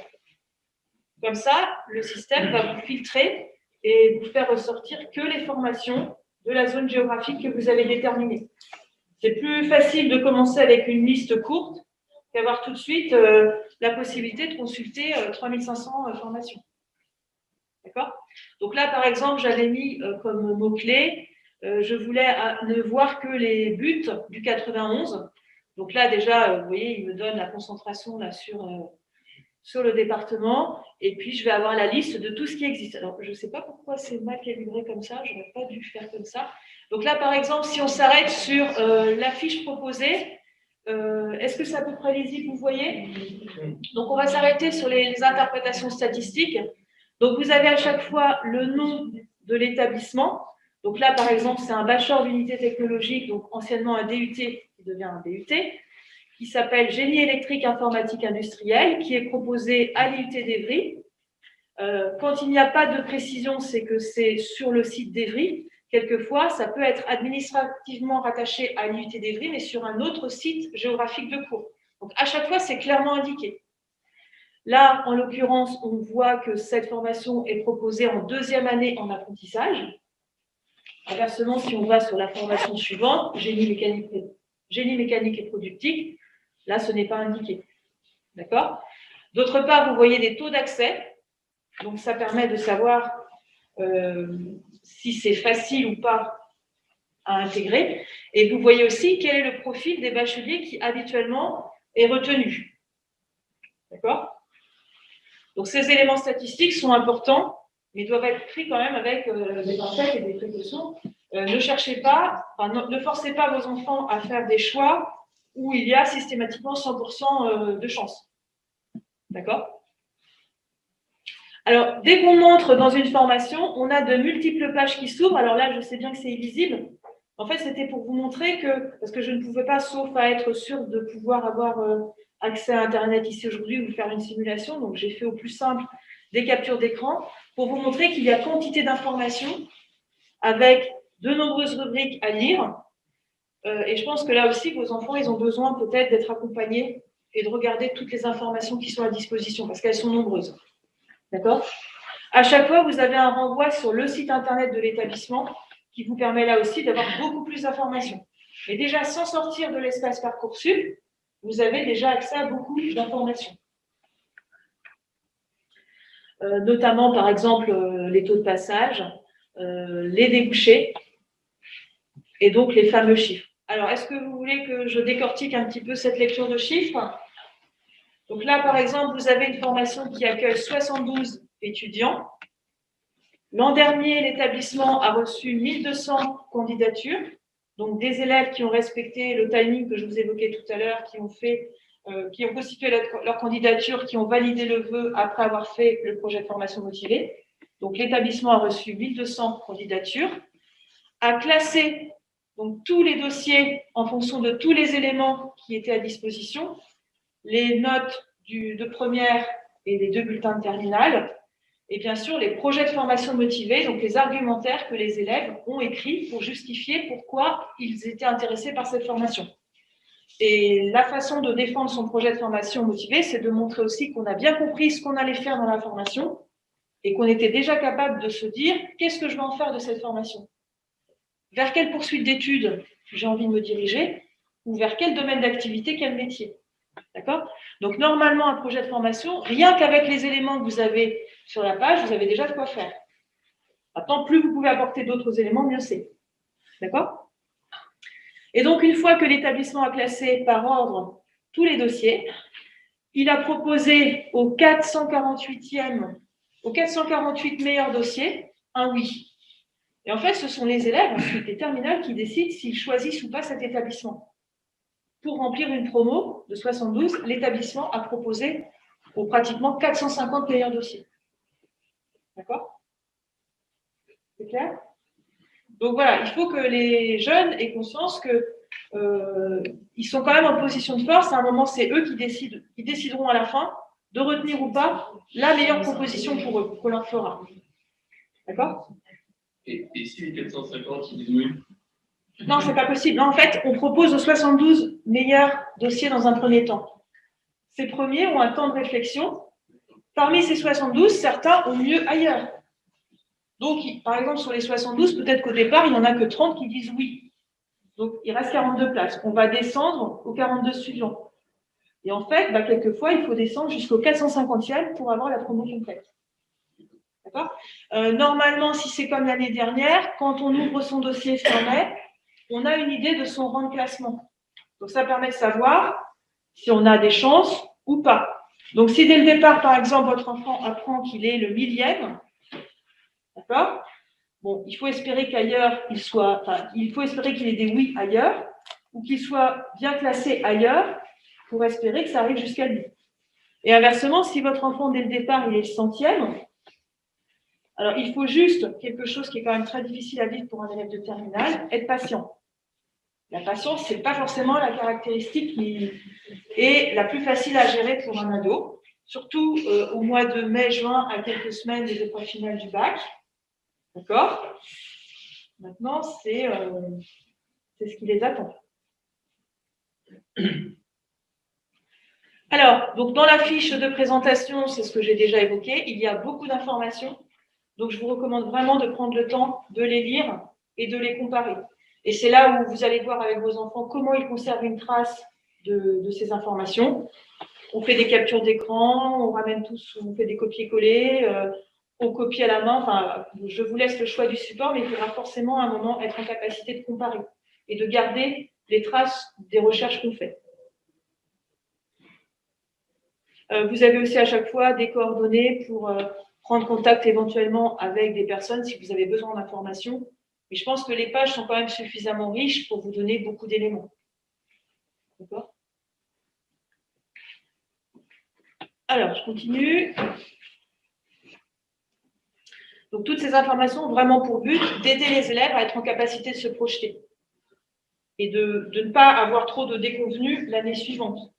Comme ça, le système va vous filtrer et vous faire ressortir que les formations de la zone géographique que vous avez déterminée. C'est plus facile de commencer avec une liste courte qu'avoir tout de suite la possibilité de consulter 3500 formations. D'accord? Donc là, par exemple, j'avais mis comme mot-clé je voulais ne voir que les buts du 91. Donc là, déjà, vous voyez, il me donne la concentration là, sur le département. Et puis, je vais avoir la liste de tout ce qui existe. Alors, je ne sais pas pourquoi c'est mal calibré comme ça. Je n'aurais pas dû faire comme ça. Donc là, par exemple, si on s'arrête sur la fiche proposée, est-ce que c'est à peu près lisible, vous voyez? Donc, on va s'arrêter sur les interprétations statistiques. Donc, vous avez à chaque fois le nom de l'établissement. Donc là, par exemple, c'est un bachelor d'unité technologique, donc anciennement un DUT qui devient un DUT, qui s'appelle Génie électrique informatique industriel, qui est proposé à l'IUT d'Evry. Quand il n'y a pas de précision, c'est que c'est sur le site d'Evry. Quelquefois, ça peut être administrativement rattaché à l'IUT d'Evry, mais sur un autre site géographique de cours. Donc, à chaque fois, c'est clairement indiqué. Là, en l'occurrence, on voit que cette formation est proposée en 2e année en apprentissage. Inversement, si on va sur la formation suivante, génie mécanique et productique, là, ce n'est pas indiqué. D'accord? D'autre part, vous voyez des taux d'accès. Donc, ça permet de savoir si c'est facile ou pas à intégrer. Et vous voyez aussi quel est le profil des bacheliers qui habituellement est retenu. D'accord? Donc, ces éléments statistiques sont importants, mais doivent être pris quand même avec des pincettes et des précautions. Ne cherchez pas, ne forcez pas vos enfants à faire des choix où il y a systématiquement 100% de chance. D'accord? Alors, dès qu'on entre dans une formation, on a de multiples pages qui s'ouvrent. Alors là, je sais bien que c'est illisible. En fait, c'était pour vous montrer que, parce que je ne pouvais pas, sauf à être sûre de pouvoir avoir accès à Internet ici aujourd'hui, vous faire une simulation. Donc, j'ai fait au plus simple des captures d'écran pour vous montrer qu'il y a quantité d'informations avec de nombreuses rubriques à lire. Et je pense que là aussi, vos enfants, ils ont besoin peut-être d'être accompagnés et de regarder toutes les informations qui sont à disposition, parce qu'elles sont nombreuses. D'accord? À chaque fois, vous avez un renvoi sur le site Internet de l'établissement qui vous permet là aussi d'avoir beaucoup plus d'informations. Et déjà, sans sortir de l'espace Parcoursup, vous avez déjà accès à beaucoup d'informations. Notamment, par exemple, les taux de passage, les débouchés, et donc les fameux chiffres. Alors, est-ce que vous voulez que je décortique un petit peu cette lecture de chiffres? Donc là, par exemple, vous avez une formation qui accueille 72 étudiants. L'an dernier, l'établissement a reçu 1200 candidatures, donc des élèves qui ont respecté le timing que je vous évoquais tout à l'heure, qui ont constitué leur candidature, qui ont validé le vœu après avoir fait le projet de formation motivée. Donc l'établissement a reçu 1200 candidatures, a classé donc tous les dossiers en fonction de tous les éléments qui étaient à disposition, les notes de première et les 2 bulletins de terminale, et bien sûr les projets de formation motivée, donc les argumentaires que les élèves ont écrits pour justifier pourquoi ils étaient intéressés par cette formation. Et la façon de défendre son projet de formation motivée, c'est de montrer aussi qu'on a bien compris ce qu'on allait faire dans la formation et qu'on était déjà capable de se dire qu'est-ce que je vais en faire de cette formation ? Vers quelle poursuite d'études j'ai envie de me diriger ou vers quel domaine d'activité, quel métier. D'accord? Donc, normalement, un projet de formation, rien qu'avec les éléments que vous avez sur la page, vous avez déjà de quoi faire. Maintenant, plus vous pouvez apporter d'autres éléments, mieux c'est. D'accord? Et donc, une fois que l'établissement a classé par ordre tous les dossiers, il a proposé aux 448 meilleurs dossiers un oui. Et en fait, ce sont les élèves, ensuite les terminales, qui décident s'ils choisissent ou pas cet établissement. Pour remplir une promo de 72, l'établissement a proposé aux pratiquement 450 meilleurs dossiers. D'accord? C'est clair? Donc voilà, il faut que les jeunes aient conscience qu'ils sont quand même en position de force. À un moment, c'est eux qui décideront à la fin de retenir ou pas la meilleure proposition pour eux, qu'on leur fera. D'accord? Et si les 450 ils disent oui? Non, c'est pas possible. Non, en fait, on propose aux 72 meilleurs dossiers dans un premier temps. Ces premiers ont un temps de réflexion. Parmi ces 72, certains ont mieux ailleurs. Donc, par exemple, sur les 72, peut-être qu'au départ, il n'y en a que 30 qui disent oui. Donc, il reste 42 places. On va descendre aux 42 suivants. Et en fait, quelquefois, il faut descendre jusqu'au 450e pour avoir la promo complète. D'accord. Normalement, si c'est comme l'année dernière, quand on ouvre son dossier fin mai, on a une idée de son rang de classement. Donc, ça permet de savoir si on a des chances ou pas. Donc, si dès le départ, par exemple, votre enfant apprend qu'il est le 1000e, d'accord? Bon, il faut espérer qu'ailleurs, il faut espérer qu'il ait des oui ailleurs, ou qu'il soit bien classé ailleurs, pour espérer que ça arrive jusqu'à lui. Et inversement, si votre enfant, dès le départ, il est le 100e, alors il faut juste quelque chose qui est quand même très difficile à vivre pour un élève de terminale, être patient. La patience, ce n'est pas forcément la caractéristique qui est la plus facile à gérer pour un ado, surtout au mois de mai-juin, à quelques semaines des épreuves finales du bac. D'accord? Maintenant, c'est ce qui les attend. Alors, donc dans la fiche de présentation, c'est ce que j'ai déjà évoqué, il y a beaucoup d'informations, donc je vous recommande vraiment de prendre le temps de les lire et de les comparer. Et c'est là où vous allez voir avec vos enfants comment ils conservent une trace de ces informations. On fait des captures d'écran, on ramène tous, on fait des copier-coller, on copie à la main. Enfin, je vous laisse le choix du support, mais il faudra forcément à un moment être en capacité de comparer et de garder les traces des recherches qu'on fait. Vous avez aussi à chaque fois des coordonnées pour prendre contact éventuellement avec des personnes si vous avez besoin d'informations. Mais je pense que les pages sont quand même suffisamment riches pour vous donner beaucoup d'éléments. D'accord ? Alors, je continue. Donc, toutes ces informations ont vraiment pour but d'aider les élèves à être en capacité de se projeter et de ne pas avoir trop de déconvenues l'année suivante,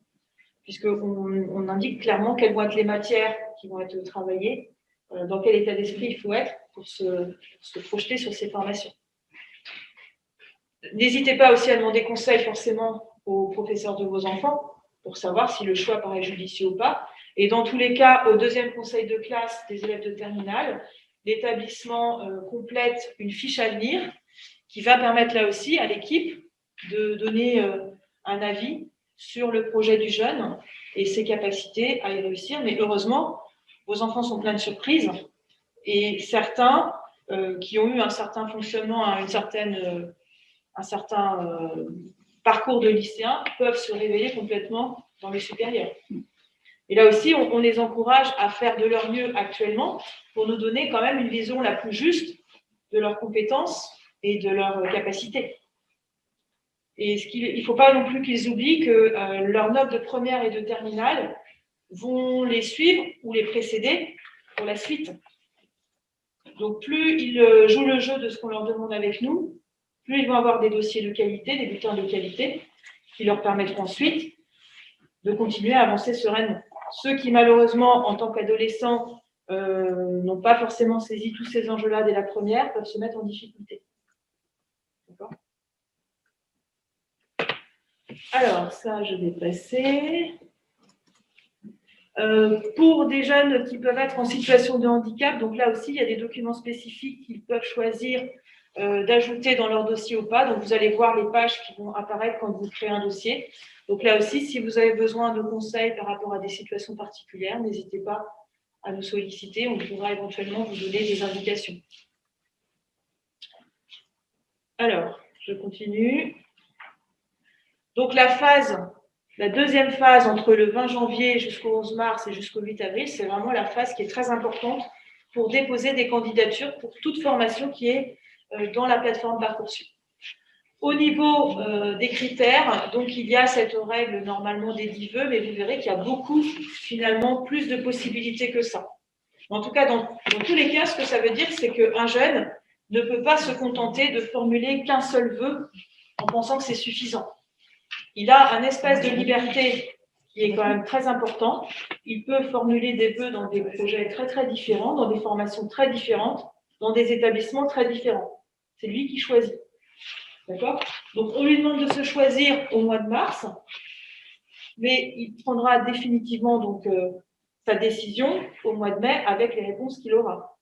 puisqu'on indique clairement quelles vont être les matières qui vont être travaillées, dans quel état d'esprit il faut être pour se projeter sur ces formations. N'hésitez pas aussi à demander conseil forcément aux professeurs de vos enfants pour savoir si le choix paraît judicieux ou pas. Et dans tous les cas, au deuxième conseil de classe des élèves de terminale, l'établissement complète une fiche à venir qui va permettre là aussi à l'équipe de donner un avis sur le projet du jeune et ses capacités à y réussir. Mais heureusement, vos enfants sont pleins de surprises et certains qui ont eu un certain fonctionnement, un certain parcours de lycéen peuvent se révéler complètement dans le supérieur. Et là aussi, on les encourage à faire de leur mieux actuellement pour nous donner quand même une vision la plus juste de leurs compétences et de leurs capacités. Et il ne faut pas non plus qu'ils oublient que leurs notes de première et de terminale vont les suivre ou les précéder pour la suite. Donc, plus ils jouent le jeu de ce qu'on leur demande avec nous, plus ils vont avoir des dossiers de qualité, des bulletins de qualité, qui leur permettront ensuite de continuer à avancer sereinement. Ceux qui, malheureusement, en tant qu'adolescents, n'ont pas forcément saisi tous ces enjeux-là dès la première, peuvent se mettre en difficulté. D'accord ? Alors, ça, je vais passer. Pour des jeunes qui peuvent être en situation de handicap, donc là aussi, il y a des documents spécifiques qu'ils peuvent choisir d'ajouter dans leur dossier ou pas. Donc, vous allez voir les pages qui vont apparaître quand vous créez un dossier. Donc là aussi, si vous avez besoin de conseils par rapport à des situations particulières, n'hésitez pas à nous solliciter. On pourra éventuellement vous donner des indications. Alors, je continue. Donc, la deuxième phase entre le 20 janvier jusqu'au 11 mars et jusqu'au 8 avril, c'est vraiment la phase qui est très importante pour déposer des candidatures pour toute formation qui est dans la plateforme Parcoursup. Au niveau des critères, donc il y a cette règle normalement des 10 vœux, mais vous verrez qu'il y a beaucoup, finalement, plus de possibilités que ça. En tout cas, dans tous les cas, ce que ça veut dire, c'est qu'un jeune ne peut pas se contenter de formuler qu'un seul vœu en pensant que c'est suffisant. Il a un espace de liberté qui est quand même très important. Il peut formuler des vœux dans des projets très, très différents, dans des formations très différentes, dans des établissements très différents. C'est lui qui choisit. D'accord ? Donc, on lui demande de se choisir au mois de mars, mais il prendra définitivement donc, sa décision au mois de mai avec les réponses qu'il aura.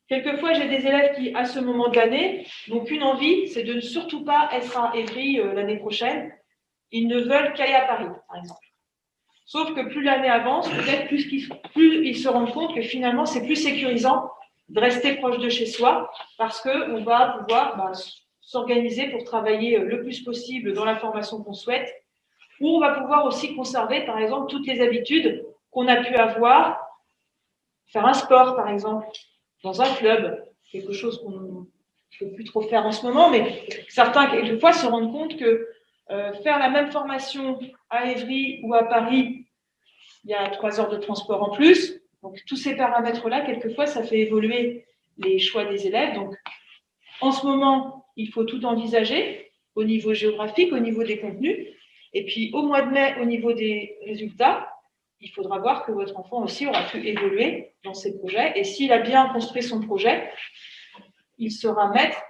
Quelquefois, j'ai des élèves qui, à ce moment de l'année, n'ont qu'une envie, c'est de ne surtout pas être à Évry l'année prochaine. Ils ne veulent qu'aller à Paris, par exemple. Sauf que plus l'année avance, peut-être plus ils se rendent compte que finalement, c'est plus sécurisant de rester proche de chez soi parce qu'on va pouvoir s'organiser pour travailler le plus possible dans la formation qu'on souhaite, ou on va pouvoir aussi conserver, par exemple, toutes les habitudes qu'on a pu avoir, faire un sport, par exemple, dans un club, quelque chose qu'on ne peut plus trop faire en ce moment, mais certains, quelquefois, se rendent compte que faire la même formation à Évry ou à Paris, il y a 3 heures de transport en plus. Donc, tous ces paramètres-là, quelquefois, ça fait évoluer les choix des élèves. Donc, en ce moment, il faut tout envisager au niveau géographique, au niveau des contenus. Et puis, au mois de mai, au niveau des résultats, il faudra voir que votre enfant aussi aura pu évoluer dans ses projets. Et s'il a bien construit son projet, il sera maître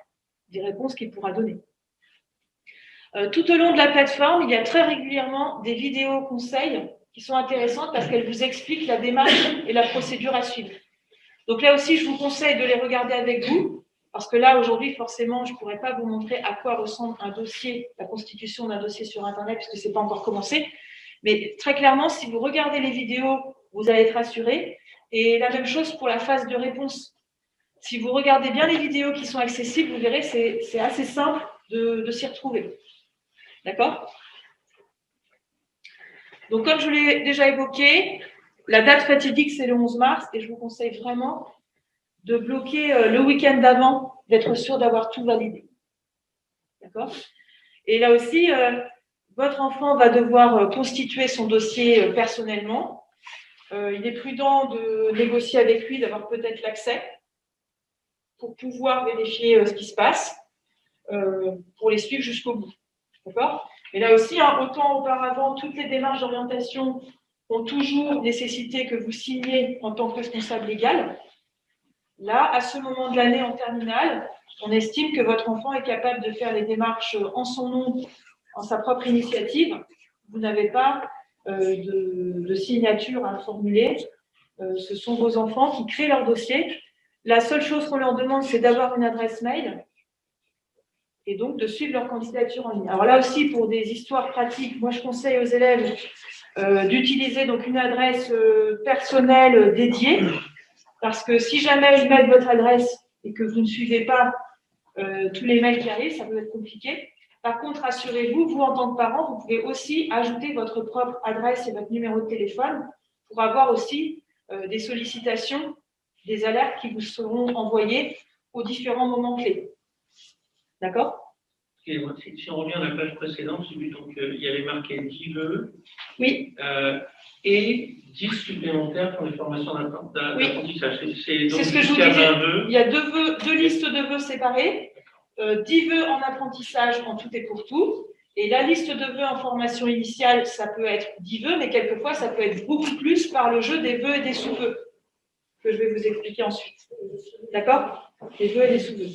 des réponses qu'il pourra donner. Tout au long de la plateforme, il y a très régulièrement des vidéos conseils qui sont intéressantes parce qu'elles vous expliquent la démarche et la procédure à suivre. Donc là aussi, je vous conseille de les regarder avec vous, parce que là, aujourd'hui, forcément, je ne pourrais pas vous montrer à quoi ressemble un dossier, la constitution d'un dossier sur Internet, puisque ce n'est pas encore commencé. Mais très clairement, si vous regardez les vidéos, vous allez être rassuré. Et la même chose pour la phase de réponse. Si vous regardez bien les vidéos qui sont accessibles, vous verrez, c'est assez simple de s'y retrouver. D'accord ? Donc, comme je l'ai déjà évoqué, la date fatidique, c'est le 11 mars, et je vous conseille vraiment de bloquer le week-end d'avant, d'être sûr d'avoir tout validé. D'accord ? Et là aussi, votre enfant va devoir constituer son dossier personnellement. Il est prudent de négocier avec lui, d'avoir peut-être l'accès pour pouvoir vérifier ce qui se passe, pour les suivre jusqu'au bout. D'accord ? Et là aussi, autant auparavant, toutes les démarches d'orientation ont toujours nécessité que vous signiez en tant que responsable légal. Là, à ce moment de l'année en terminale, on estime que votre enfant est capable de faire les démarches en son nom, en sa propre initiative. Vous n'avez pas de signature à formuler. Ce sont vos enfants qui créent leur dossier. La seule chose qu'on leur demande, c'est d'avoir une adresse mail et donc de suivre leur candidature en ligne. Alors là aussi, pour des histoires pratiques, moi je conseille aux élèves d'utiliser donc une adresse personnelle dédiée, parce que si jamais ils mettent votre adresse et que vous ne suivez pas tous les mails qui arrivent, ça peut être compliqué. Par contre, rassurez-vous, vous en tant que parent, vous pouvez aussi ajouter votre propre adresse et votre numéro de téléphone pour avoir aussi des sollicitations, des alertes qui vous seront envoyées aux différents moments clés. D'accord ? Si on revient à la page précédente, j'ai vu donc il y avait marqué 10 vœux. Oui. Et 10 supplémentaires pour les formations d'apprentissage. C'est ce que je vous disais. Il y a deux listes de vœux séparées. 10 vœux en apprentissage en tout et pour tout. Et la liste de vœux en formation initiale, ça peut être 10 vœux, mais quelquefois, ça peut être beaucoup plus par le jeu des vœux et des sous-vœux, que je vais vous expliquer ensuite. D'accord ? Des vœux et des sous-vœux.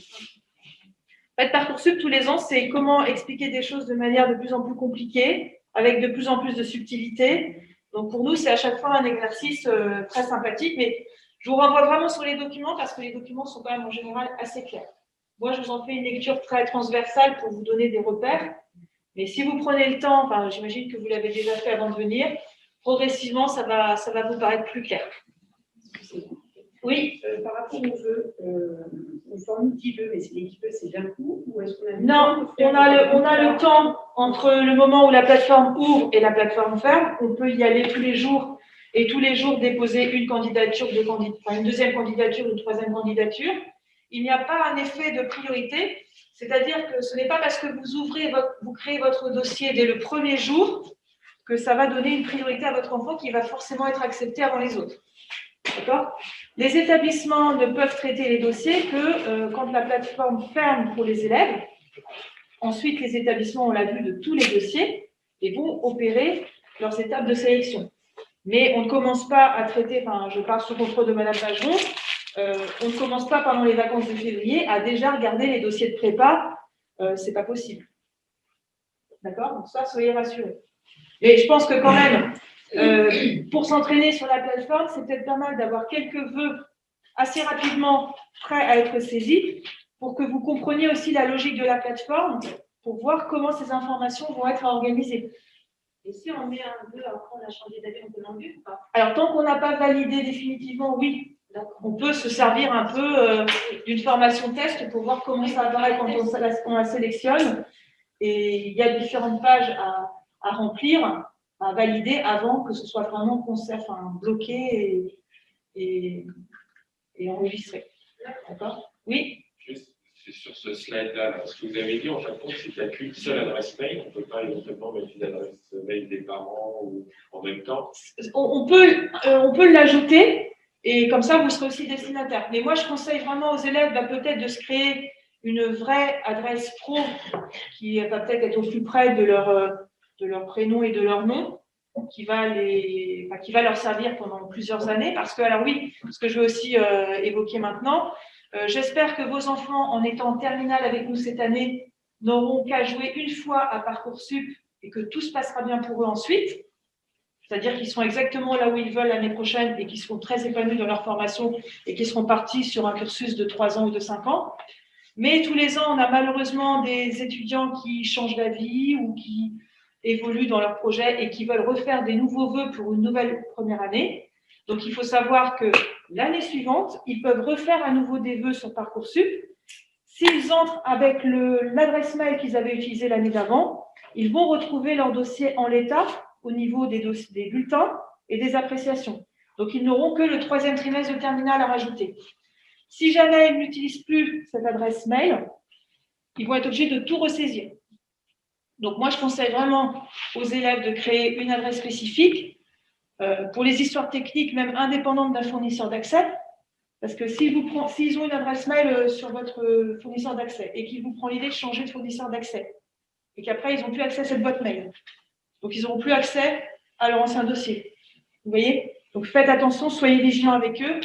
En fait, Parcoursup, tous les ans, c'est comment expliquer des choses de manière de plus en plus compliquée, avec de plus en plus de subtilité. Donc, pour nous, c'est à chaque fois un exercice très sympathique, mais je vous renvoie vraiment sur les documents parce que les documents sont quand même en général assez clairs. Moi, je vous en fais une lecture très transversale pour vous donner des repères, mais si vous prenez le temps, enfin, j'imagine que vous l'avez déjà fait avant de venir, progressivement, ça va vous paraître plus clair. Oui. Par rapport aux vœux, on forme 10 vœux, mais les 10 vœux, c'est d'un coup ou est-ce qu'on a Non, on a le temps entre le moment où la plateforme ouvre et la plateforme ferme. On peut y aller tous les jours et tous les jours déposer une candidature, une deuxième candidature, une troisième candidature. Il n'y a pas un effet de priorité, c'est-à-dire que ce n'est pas parce que vous créez votre dossier dès le premier jour que ça va donner une priorité à votre enfant qui va forcément être accepté avant les autres. D'accord ? Les établissements ne peuvent traiter les dossiers que quand la plateforme ferme pour les élèves. Ensuite, les établissements ont la vue de tous les dossiers et vont opérer leurs étapes de sélection. Mais on ne commence pas à traiter, je parle sous contrôle de Madame Pageron, on ne commence pas pendant les vacances de février à déjà regarder les dossiers de prépa, c'est pas possible. D'accord ? Donc ça, soyez rassurés. Mais je pense que quand même, pour s'entraîner sur la plateforme, c'est peut-être pas mal d'avoir quelques vœux assez rapidement prêts à être saisis pour que vous compreniez aussi la logique de la plateforme pour voir comment ces informations vont être organisées. Et si on met un vœu, après on a changé d'avis, on peut l'enlever ou pas ? Alors, tant qu'on n'a pas validé définitivement, oui, D'accord. On peut se servir un peu d'une formation test pour voir comment ça apparaît quand on la sélectionne. Et il y a différentes pages à remplir, à valider avant que ce soit vraiment bloqué et enregistré. D'accord? Oui? Juste, c'est sur ce slide-là, là, ce que vous avez dit, en fin de compte, c'est qu'il n'y a qu'une seule adresse mail. On ne peut pas éventuellement mettre une adresse mail des parents ou en même temps. On peut l'ajouter et comme ça, vous serez aussi destinataire. Mais moi, je conseille vraiment aux élèves peut-être de se créer une vraie adresse pro qui va peut-être être au plus près de leur prénom et de leur nom, qui va leur servir pendant plusieurs années. Parce que, alors oui, ce que je veux aussi évoquer maintenant, j'espère que vos enfants, en étant en terminale avec nous cette année, n'auront qu'à jouer une fois à Parcoursup et que tout se passera bien pour eux ensuite. C'est-à-dire qu'ils seront exactement là où ils veulent l'année prochaine et qu'ils seront très épanouis dans leur formation et qu'ils seront partis sur un cursus de 3 ans ou de 5 ans. Mais tous les ans, on a malheureusement des étudiants qui changent d'avis ou qui évoluent dans leur projet et qui veulent refaire des nouveaux vœux pour une nouvelle première année. Donc, il faut savoir que l'année suivante, ils peuvent refaire à nouveau des vœux sur Parcoursup. S'ils entrent avec l'adresse mail qu'ils avaient utilisée l'année d'avant, ils vont retrouver leur dossier en l'état au niveau des bulletins et des appréciations. Donc, ils n'auront que le 3e trimestre de terminale à rajouter. Si jamais ils n'utilisent plus cette adresse mail, ils vont être obligés de tout ressaisir. Donc, moi, je conseille vraiment aux élèves de créer une adresse spécifique pour les histoires techniques, même indépendantes d'un fournisseur d'accès. Parce que s'ils ont une adresse mail sur votre fournisseur d'accès et qu'ils vous prend l'idée de changer de fournisseur d'accès et qu'après, ils n'ont plus accès à cette boîte mail. Donc, ils n'auront plus accès à leur ancien dossier. Vous voyez? Donc, faites attention, soyez vigilants avec eux.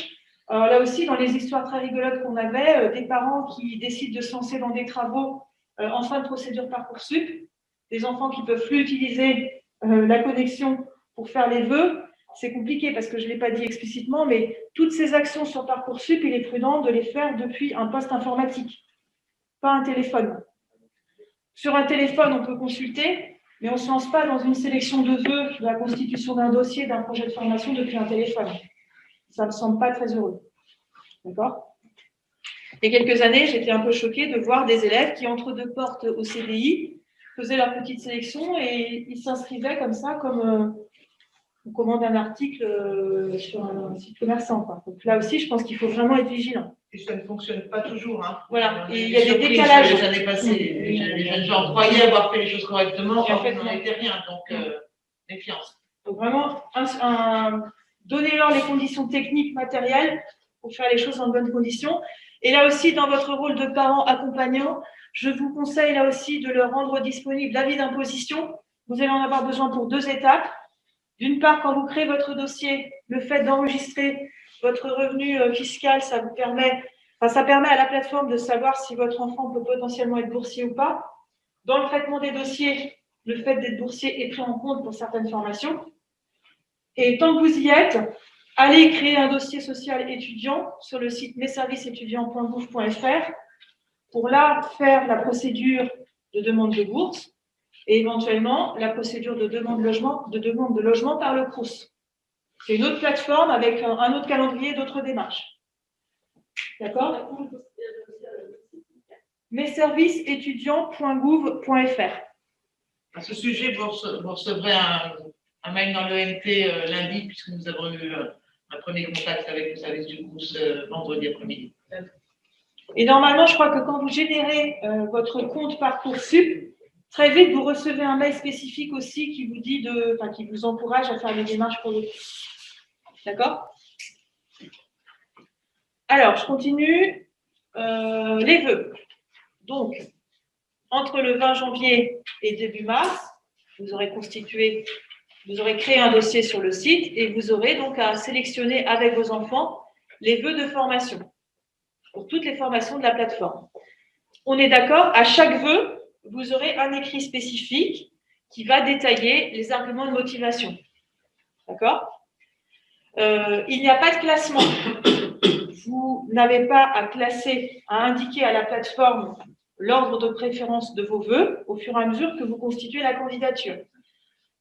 Alors, là aussi, dans les histoires très rigolotes qu'on avait, des parents qui décident de se lancer dans des travaux en fin de procédure Parcoursup, des enfants qui ne peuvent plus utiliser la connexion pour faire les vœux, c'est compliqué parce que je ne l'ai pas dit explicitement, mais toutes ces actions sur Parcoursup, il est prudent de les faire depuis un poste informatique, pas un téléphone. Sur un téléphone, on peut consulter, mais on ne se lance pas dans une sélection de vœux, de la constitution d'un dossier, d'un projet de formation depuis un téléphone. Ça ne me semble pas très heureux. D'accord? Il y a quelques années, j'étais un peu choquée de voir des élèves qui, entre deux portes au CDI, faisaient leur petite sélection et ils s'inscrivaient comme ça, comme on commande un article sur un site commerçant. Quoi. Donc là aussi, je pense qu'il faut vraiment être vigilant. Et ça ne fonctionne pas toujours. Hein. Voilà, et il y Des a des surprises, décalages. Les années passées, les jeunes gens croyaient avoir fait les choses correctement, Et en fait, il n'en était rien. Donc, méfiance. Donc vraiment, donnez-leur les conditions techniques, matérielles pour faire les choses en bonnes conditions. Et là aussi, dans votre rôle de parent accompagnant, je vous conseille là aussi de leur rendre disponible l'avis d'imposition. Vous allez en avoir besoin pour 2 étapes. D'une part, quand vous créez votre dossier, le fait d'enregistrer votre revenu fiscal, ça permet à la plateforme de savoir si votre enfant peut potentiellement être boursier ou pas. Dans le traitement des dossiers, le fait d'être boursier est pris en compte pour certaines formations. Et tant que vous y êtes, allez créer un dossier social étudiant sur le site messervicesétudiants.gouv.fr pour là faire la procédure de demande de bourse et éventuellement la procédure de demande de logement par le Crous. C'est une autre plateforme avec un autre calendrier et d'autres démarches. D'accord? messervicesétudiants.gouv.fr. À ce sujet, vous recevrez un mail dans l'ENT lundi, puisque nous avons eu un premier contact avec le service du Crous vendredi après-midi. Et normalement, je crois que quand vous générez votre compte Parcoursup, très vite, vous recevez un mail spécifique aussi qui vous dit qui vous encourage à faire les démarches pour le Crous. D'accord? Alors, je continue. Les vœux. Donc, entre le 20 janvier et début mars, vous aurez créé un dossier sur le site et vous aurez donc à sélectionner avec vos enfants les vœux de formation pour toutes les formations de la plateforme. On est d'accord, à chaque vœu, vous aurez un écrit spécifique qui va détailler les arguments de motivation. D'accord? Il n'y a pas de classement. Vous n'avez pas à indiquer à la plateforme l'ordre de préférence de vos vœux au fur et à mesure que vous constituez la candidature.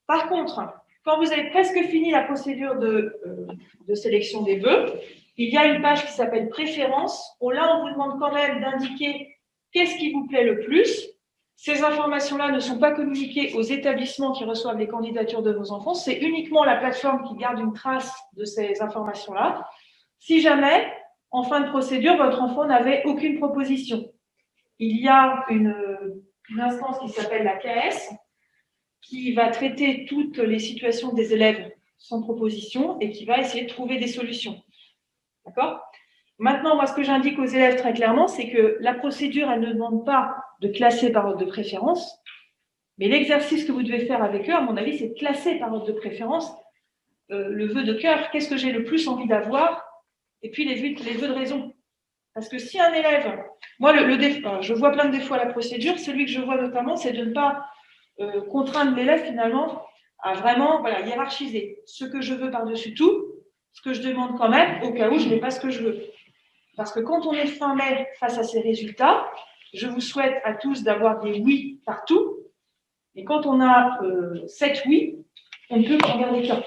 Par contre, quand vous avez presque fini la procédure de sélection des vœux, il y a une page qui s'appelle Préférences. Là, on vous demande quand même d'indiquer qu'est-ce qui vous plaît le plus. Ces informations-là ne sont pas communiquées aux établissements qui reçoivent les candidatures de vos enfants. C'est uniquement la plateforme qui garde une trace de ces informations-là. Si jamais, en fin de procédure, votre enfant n'avait aucune proposition, il y a une instance qui s'appelle la KS qui va traiter toutes les situations des élèves sans proposition et qui va essayer de trouver des solutions. D'accord ? Maintenant, moi, ce que j'indique aux élèves très clairement, c'est que la procédure, elle ne demande pas de classer par ordre de préférence, mais l'exercice que vous devez faire avec eux, à mon avis, c'est de classer par ordre de préférence le vœu de cœur, qu'est-ce que j'ai le plus envie d'avoir, et puis les vœux de raison. Parce que si un élève, moi, je vois plein de défauts à la procédure, celui que je vois notamment, c'est de ne pas contraindre l'élève finalement à vraiment hiérarchiser ce que je veux par-dessus tout, ce que je demande quand même, au cas où je n'ai pas ce que je veux. Parce que quand on est fin mai face à ces résultats, je vous souhaite à tous d'avoir des oui partout, et quand on a 7 oui, on ne peut qu'en garder qu'un.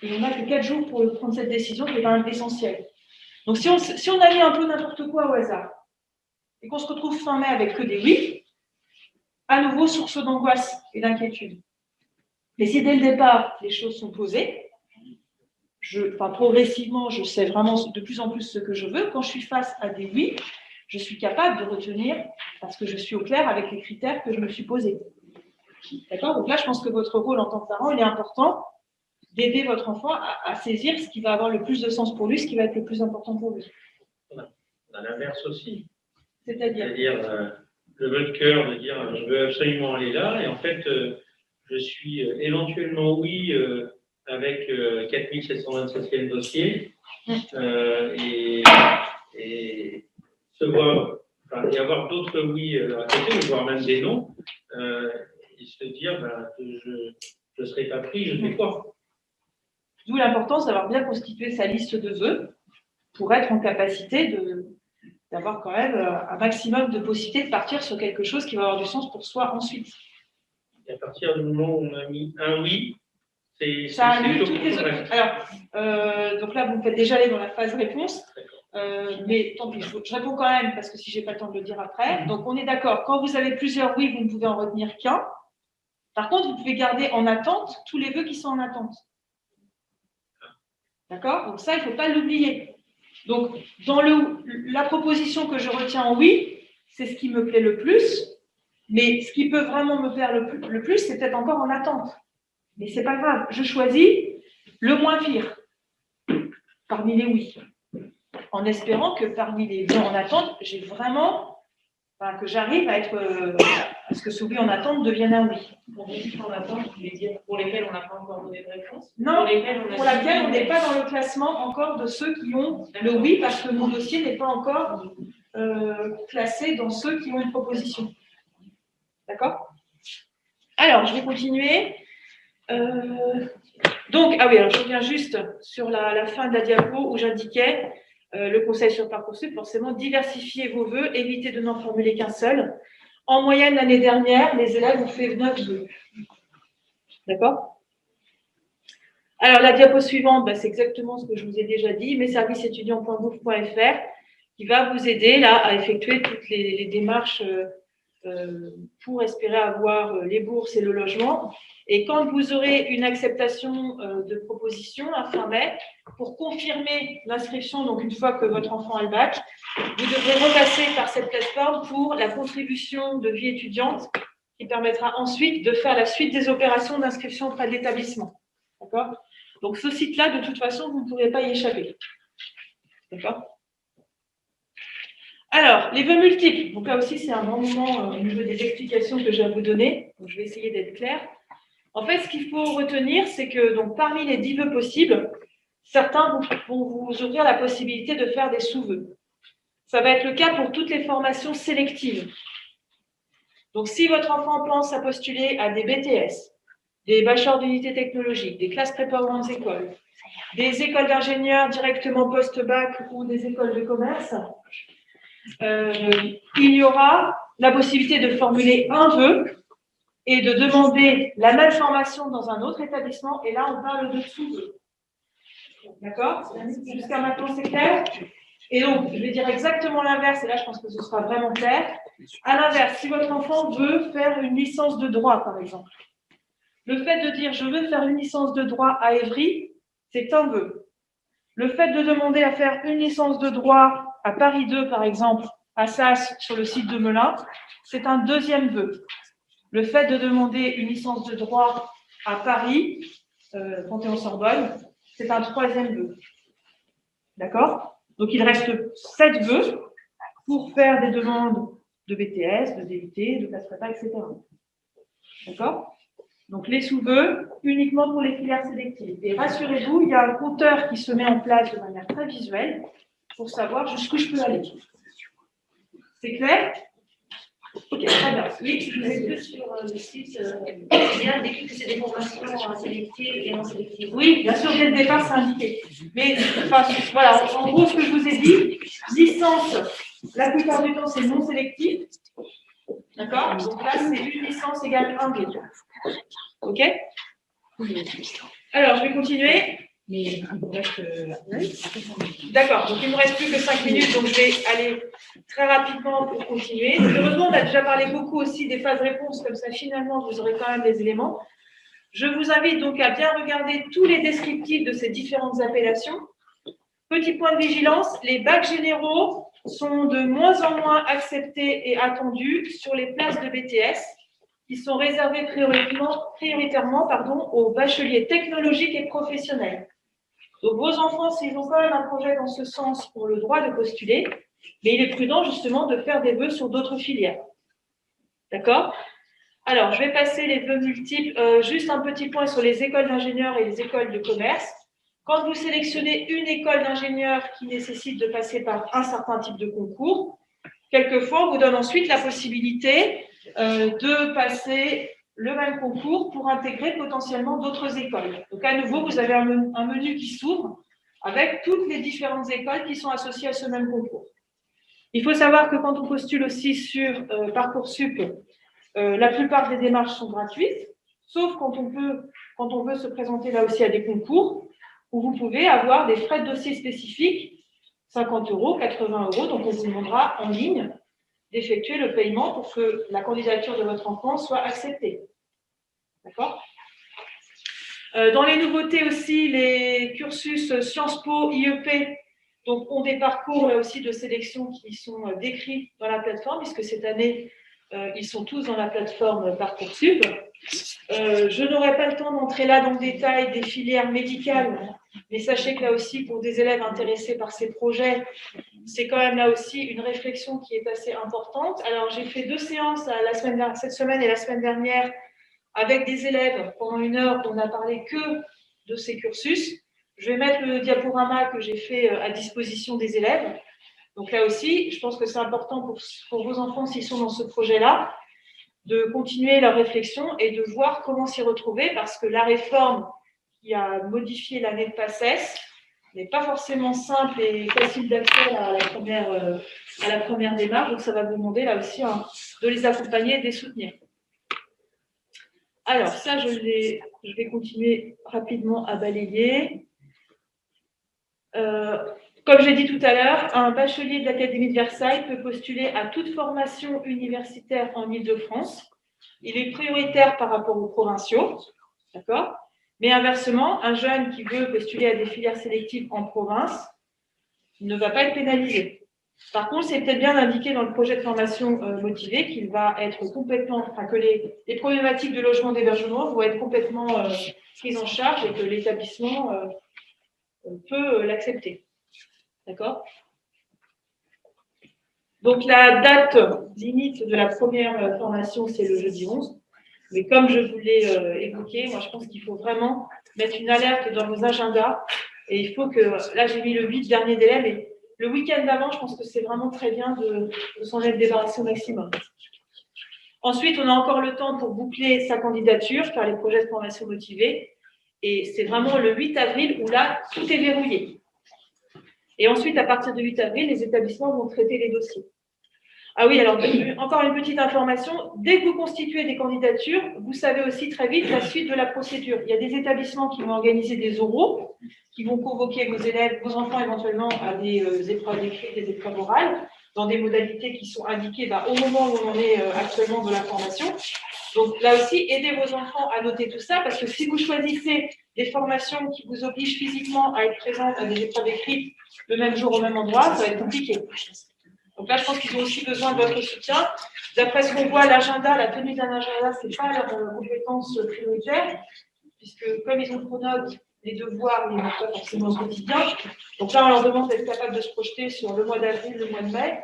Et on n'a que 4 jours pour prendre cette décision qui est quand même essentielle. Donc si on a mis un peu n'importe quoi au hasard, et qu'on se retrouve fin mai avec que des oui, à nouveau source d'angoisse et d'inquiétude. Mais si dès le départ, les choses sont posées, progressivement, je sais vraiment de plus en plus ce que je veux. Quand je suis face à des oui, je suis capable de retenir parce que je suis au clair avec les critères que je me suis posés. D'accord ? Donc là, je pense que votre rôle en tant que parent, il est important d'aider votre enfant à saisir ce qui va avoir le plus de sens pour lui, ce qui va être le plus important pour lui. On a l'inverse aussi. C'est-à-dire le vœu de cœur, de dire je veux absolument aller là, et en fait, je suis éventuellement oui avec 4727e dossier, et avoir d'autres oui à côté, voire même des non, et se dire je ne serai pas pris, je fais quoi ? D'où l'importance d'avoir bien constitué sa liste de vœux pour être en capacité d'avoir quand même un maximum de possibilités de partir sur quelque chose qui va avoir du sens pour soi ensuite. Et à partir du moment où on a mis un oui, ça annule toutes les autres. Alors, donc là, vous me faites déjà aller dans la phase réponse, mais tant pis, je réponds quand même parce que si j'ai pas le temps de le dire après. Donc, on est d'accord. Quand vous avez plusieurs oui, vous ne pouvez en retenir qu'un. Par contre, vous pouvez garder en attente tous les vœux qui sont en attente. D'accord ? Donc ça, il ne faut pas l'oublier. Donc, dans la proposition que je retiens en oui, c'est ce qui me plaît le plus, mais ce qui peut vraiment me plaire le plus, c'est peut-être encore en attente. Mais ce n'est pas grave, je choisis le moins pire parmi les oui, en espérant que parmi les oui en attente, j'ai vraiment, que j'arrive à ce que ce oui en attente devienne un oui. Pour les oui en attente, vous voulez dire pour lesquels on n'a pas encore donné de réponse? Non, pour laquelle on n'est pas dans le classement encore de ceux qui ont le oui, parce que mon dossier n'est pas encore classé dans ceux qui ont une proposition. D'accord ? Alors, je vais continuer. Donc, alors je reviens juste sur la fin de la diapo où j'indiquais le conseil sur Parcoursup, forcément, diversifiez vos vœux, évitez de n'en formuler qu'un seul. En moyenne, l'année dernière, les élèves ont fait 9 vœux. D'accord ? Alors, la diapo suivante, c'est exactement ce que je vous ai déjà dit, messerviceétudiants.gouv.fr, qui va vous aider là à effectuer toutes les démarches pour espérer avoir les bourses et le logement. Et quand vous aurez une acceptation de proposition à fin mai, pour confirmer l'inscription, donc une fois que votre enfant a le bac, vous devrez repasser par cette plateforme pour la contribution de vie étudiante qui permettra ensuite de faire la suite des opérations d'inscription auprès de l'établissement. D'accord ? Donc ce site-là, de toute façon, vous ne pourrez pas y échapper. D'accord ? Alors, les vœux multiples. Donc là aussi, c'est un bon moment au niveau des explications que je vais vous donner. Donc, je vais essayer d'être claire. En fait, ce qu'il faut retenir, c'est que donc, parmi les 10 vœux possibles, certains vont vous ouvrir la possibilité de faire des sous-vœux. Ça va être le cas pour toutes les formations sélectives. Donc, si votre enfant pense à postuler à des BTS, des bachelors d'unités technologiques, des classes prépa aux grandes écoles, des écoles d'ingénieurs directement post-bac ou des écoles de commerce, il y aura la possibilité de formuler un vœu et de demander la même formation dans un autre établissement. Et là, on parle de sous-vœux. D'accord? Jusqu'à maintenant, c'est clair? Et donc, je vais dire exactement l'inverse, et là, je pense que ce sera vraiment clair. À l'inverse, si votre enfant veut faire une licence de droit, par exemple, le fait de dire « je veux faire une licence de droit à Évry », c'est un vœu. Le fait de demander à faire une licence de droit à Paris 2, par exemple, à Sas, sur le site de Melun, c'est un deuxième vœu. Le fait de demander une licence de droit à Paris, Panthéon-Sorbonne, c'est un troisième vœu. D'accord? Donc, il reste 7 vœux pour faire des demandes de BTS, de DUT, de classe prépa, etc. D'accord? Donc, les sous-vœux, uniquement pour les filières sélectives. Et rassurez-vous, il y a un compteur qui se met en place de manière très visuelle pour savoir jusqu'où je peux aller. C'est clair? Ok, très bien. Oui, je vais plus sur le site, c'est bien indiqué que c'est des formations sélectives et non sélectives. Oui, bien sûr, dès le départ, c'est indiqué. Mais enfin, voilà, en gros, ce que je vous ai dit, licence, la plupart du temps, c'est non sélectif. D'accord? Donc là, c'est une licence égale un vœu. Ok? Alors, je vais continuer. D'accord, donc il ne me reste plus que 5 minutes, donc je vais aller très rapidement pour continuer. Heureusement, on a déjà parlé beaucoup aussi des phases-réponses, comme ça finalement vous aurez quand même des éléments. Je vous invite donc à bien regarder tous les descriptifs de ces différentes appellations. Petit point de vigilance, les bacs généraux sont de moins en moins acceptés et attendus sur les places de BTS, qui sont réservées prioritairement aux bacheliers technologiques et professionnels. Donc, vos enfants, s'ils ont quand même un projet dans ce sens, ont le droit de postuler, mais il est prudent justement de faire des vœux sur d'autres filières. D'accord? Alors, je vais passer les vœux multiples. Juste un petit point sur les écoles d'ingénieurs et les écoles de commerce. Quand vous sélectionnez une école d'ingénieurs qui nécessite de passer par un certain type de concours, quelquefois, on vous donne ensuite la possibilité de passer le même concours pour intégrer potentiellement d'autres écoles. Donc, à nouveau, vous avez un menu qui s'ouvre avec toutes les différentes écoles qui sont associées à ce même concours. Il faut savoir que quand on postule aussi sur Parcoursup, la plupart des démarches sont gratuites, sauf quand on veut se présenter là aussi à des concours, où vous pouvez avoir des frais de dossier spécifiques, 50 €, 80 €, donc on vous demandera en ligne d'effectuer le paiement pour que la candidature de votre enfant soit acceptée. D'accord? Dans les nouveautés aussi, les cursus Sciences Po, IEP, donc ont des parcours là aussi de sélection qui sont décrits dans la plateforme, puisque cette année, ils sont tous dans la plateforme Parcoursup. Je n'aurai pas le temps d'entrer là dans le détail des filières médicales, mais sachez que là aussi, pour des élèves intéressés par ces projets, c'est quand même là aussi une réflexion qui est assez importante. Alors, j'ai fait 2 séances cette semaine et la semaine dernière avec des élèves. Pendant 1 heure, on n'a parlé que de ces cursus. Je vais mettre le diaporama que j'ai fait à disposition des élèves. Donc là aussi, je pense que c'est important pour vos enfants, s'ils sont dans ce projet-là, de continuer leur réflexion et de voir comment s'y retrouver, parce que la réforme qui a modifié l'année de PACES n'est pas forcément simple et facile d'accès à la première démarche. Donc, ça va vous demander là aussi de les accompagner et de les soutenir. Alors, ça, je vais continuer rapidement à balayer. Comme j'ai dit tout à l'heure, un bachelier de l'Académie de Versailles peut postuler à toute formation universitaire en Île-de-France. Il est prioritaire par rapport aux provinciaux, d'accord? Mais inversement, un jeune qui veut postuler à des filières sélectives en province ne va pas être pénalisé. Par contre, c'est peut-être bien d'indiquer dans le projet de formation motivé qu'il va être complètement, que les problématiques de logement d'hébergement vont être complètement prises en charge et que l'établissement peut l'accepter. D'accord? Donc, la date limite de la première formation, c'est le jeudi 11. Mais comme je vous l'ai évoqué, moi, je pense qu'il faut vraiment mettre une alerte dans vos agendas. Et il faut que, là, j'ai mis le 8 dernier délai, mais le week-end d'avant, je pense que c'est vraiment très bien de s'en être débarrassé au maximum. Ensuite, on a encore le temps pour boucler sa candidature, faire les projets de formation motivés. Et c'est vraiment le 8 avril où là, tout est verrouillé. Et ensuite, à partir du 8 avril, les établissements vont traiter les dossiers. Ah oui, alors encore une petite information. Dès que vous constituez des candidatures, vous savez aussi très vite la suite de la procédure. Il y a des établissements qui vont organiser des oraux, qui vont convoquer vos élèves, vos enfants éventuellement à des épreuves écrites, des épreuves orales, dans des modalités qui sont indiquées au moment où on en est actuellement de la formation. Donc là aussi, aidez vos enfants à noter tout ça, parce que si vous choisissez des formations qui vous obligent physiquement à être présents à des épreuves écrites le même jour au même endroit, ça va être compliqué. Donc là, je pense qu'ils ont aussi besoin de votre soutien. D'après ce qu'on voit, l'agenda, la tenue d'un agenda, ce n'est pas leur compétence prioritaire, puisque comme ils ont pronote, les devoirs, ils n'ont pas forcément au quotidien. Donc là, on leur demande d'être capable de se projeter sur le mois d'avril, le mois de mai.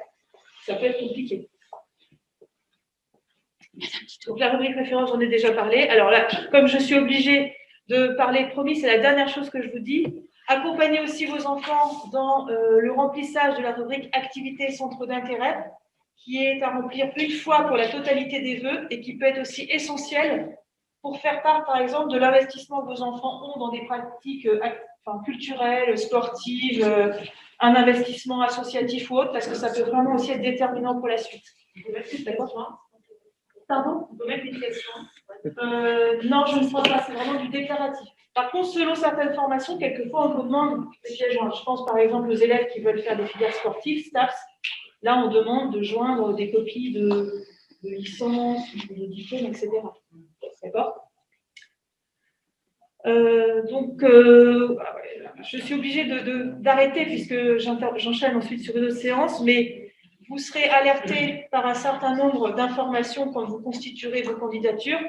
Ça peut être compliqué. Donc la rubrique référence, j'en ai déjà parlé. Alors là, comme je suis obligée de parler, promis, c'est la dernière chose que je vous dis. Accompagnez aussi vos enfants dans le remplissage de la rubrique activité centre d'intérêt, qui est à remplir une fois pour la totalité des vœux et qui peut être aussi essentielle pour faire part, par exemple, de l'investissement que vos enfants ont dans des pratiques culturelles, sportives, un investissement associatif ou autre, parce que ça peut vraiment aussi être déterminant pour la suite. D'accord ? Pardon ? On peut mettre une question. Non, je ne crois pas, c'est vraiment du déclaratif. Par contre, selon certaines formations, quelquefois, on vous demande des pièges joints. Je pense par exemple aux élèves qui veulent faire des filières sportives, STAPS. Là, on demande de joindre des copies de licence, de diplôme, etc. D'accord ? Je suis obligée d'arrêter puisque j'enchaîne ensuite sur une autre séance, mais vous serez alerté par un certain nombre d'informations quand vous constituerez vos candidatures.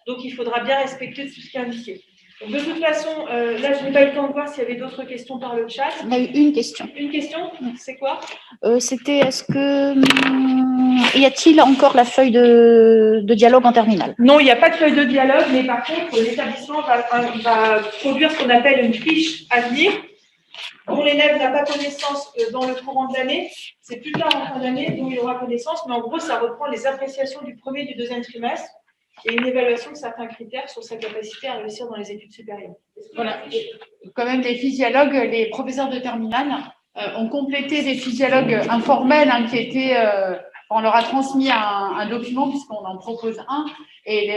Donc, il faudra bien respecter tout ce qui est indiqué. Donc, de toute façon, là, je n'ai pas eu le temps de voir s'il y avait d'autres questions par le chat. On a eu une question. Une question ? C'est quoi ? C'était, y a-t-il encore la feuille de dialogue en terminale? Non, il n'y a pas de feuille de dialogue, mais par contre, l'établissement va produire ce qu'on appelle une fiche à venir, dont l'élève n'a pas connaissance dans le courant de l'année. C'est plus tard en fin d'année dont il aura connaissance, mais en gros, ça reprend les appréciations du premier et du deuxième trimestre et une évaluation de certains critères sur sa capacité à réussir dans les études supérieures. Voilà. Quand même, des physiologues, les professeurs de terminale ont complété des physiologues informels qui étaient. On leur a transmis un document puisqu'on en propose un. Et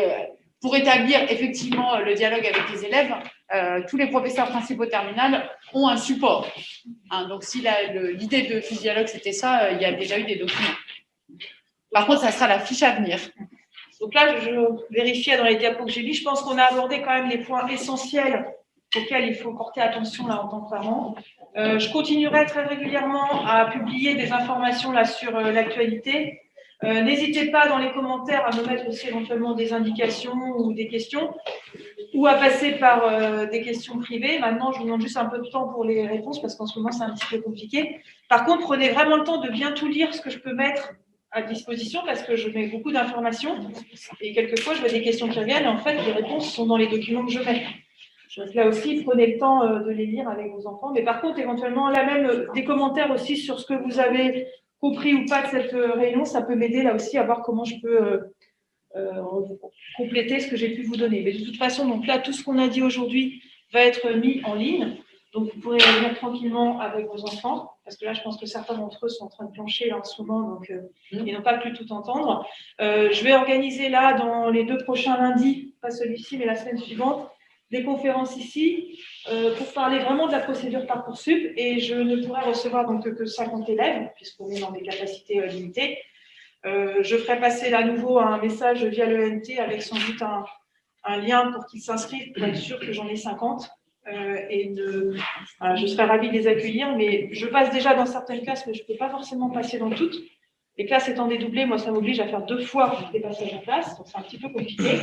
pour établir effectivement le dialogue avec les élèves, tous les professeurs principaux terminales ont un support. Donc, si l'idée de physiologue, c'était ça, il y a déjà eu des documents. Par contre, ça sera la fiche à venir. Donc là, je vérifiais dans les diapos que j'ai mis, je pense qu'on a abordé quand même les points essentiels auxquels il faut porter attention là en tant que parent. Je continuerai très régulièrement à publier des informations là sur l'actualité. N'hésitez pas dans les commentaires à me mettre aussi éventuellement des indications ou des questions ou à passer par des questions privées. Maintenant, je vous demande juste un peu de temps pour les réponses parce qu'en ce moment, c'est un petit peu compliqué. Par contre, prenez vraiment le temps de bien tout lire ce que je peux mettre à disposition parce que je mets beaucoup d'informations et quelquefois, je vois des questions qui reviennent et en fait, les réponses sont dans les documents que je mets. Donc là aussi, prenez le temps de les lire avec vos enfants. Mais par contre, éventuellement, là même, des commentaires aussi sur ce que vous avez compris ou pas de cette réunion, ça peut m'aider là aussi à voir comment je peux compléter ce que j'ai pu vous donner. Mais de toute façon, donc là, tout ce qu'on a dit aujourd'hui va être mis en ligne. Donc, vous pourrez revenir tranquillement avec vos enfants, parce que là, je pense que certains d'entre eux sont en train de plancher là, en ce moment, donc ils n'ont pas pu tout entendre. Je vais organiser là, dans les 2 prochains lundis, pas celui-ci, mais la semaine suivante, des conférences ici pour parler vraiment de la procédure Parcoursup, et je ne pourrai recevoir donc que 50 élèves, puisqu'on est dans des capacités limitées. Je ferai passer à nouveau un message via l'ENT avec sans doute un lien pour qu'ils s'inscrivent, pour être sûr que j'en ai 50. Je serais ravie de les accueillir, mais je passe déjà dans certaines classes, mais je ne peux pas forcément passer dans toutes. Les classes étant dédoublées, moi, ça m'oblige à faire 2 fois des passages en classe, donc c'est un petit peu compliqué.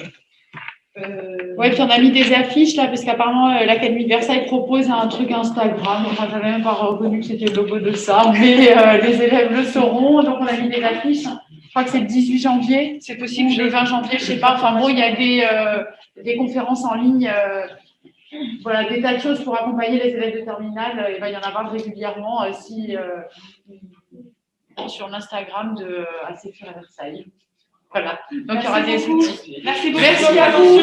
Oui, puis on a mis des affiches là, parce qu'apparemment l'Académie de Versailles propose un truc Instagram. Enfin, je n'avais même pas reconnu que c'était le logo de ça, mais les élèves le sauront. Donc, on a mis des affiches. Je crois que c'est le 18 janvier. C'est possible. Ou le 20 janvier, je ne sais pas. Enfin, bon, il y a des conférences en ligne. Voilà, des tas de choses pour accompagner les élèves de terminale. Il va y en avoir régulièrement sur l'Instagram de ACFUR à Versailles. Voilà. Donc, il y aura des outils. Merci beaucoup. Merci à vous.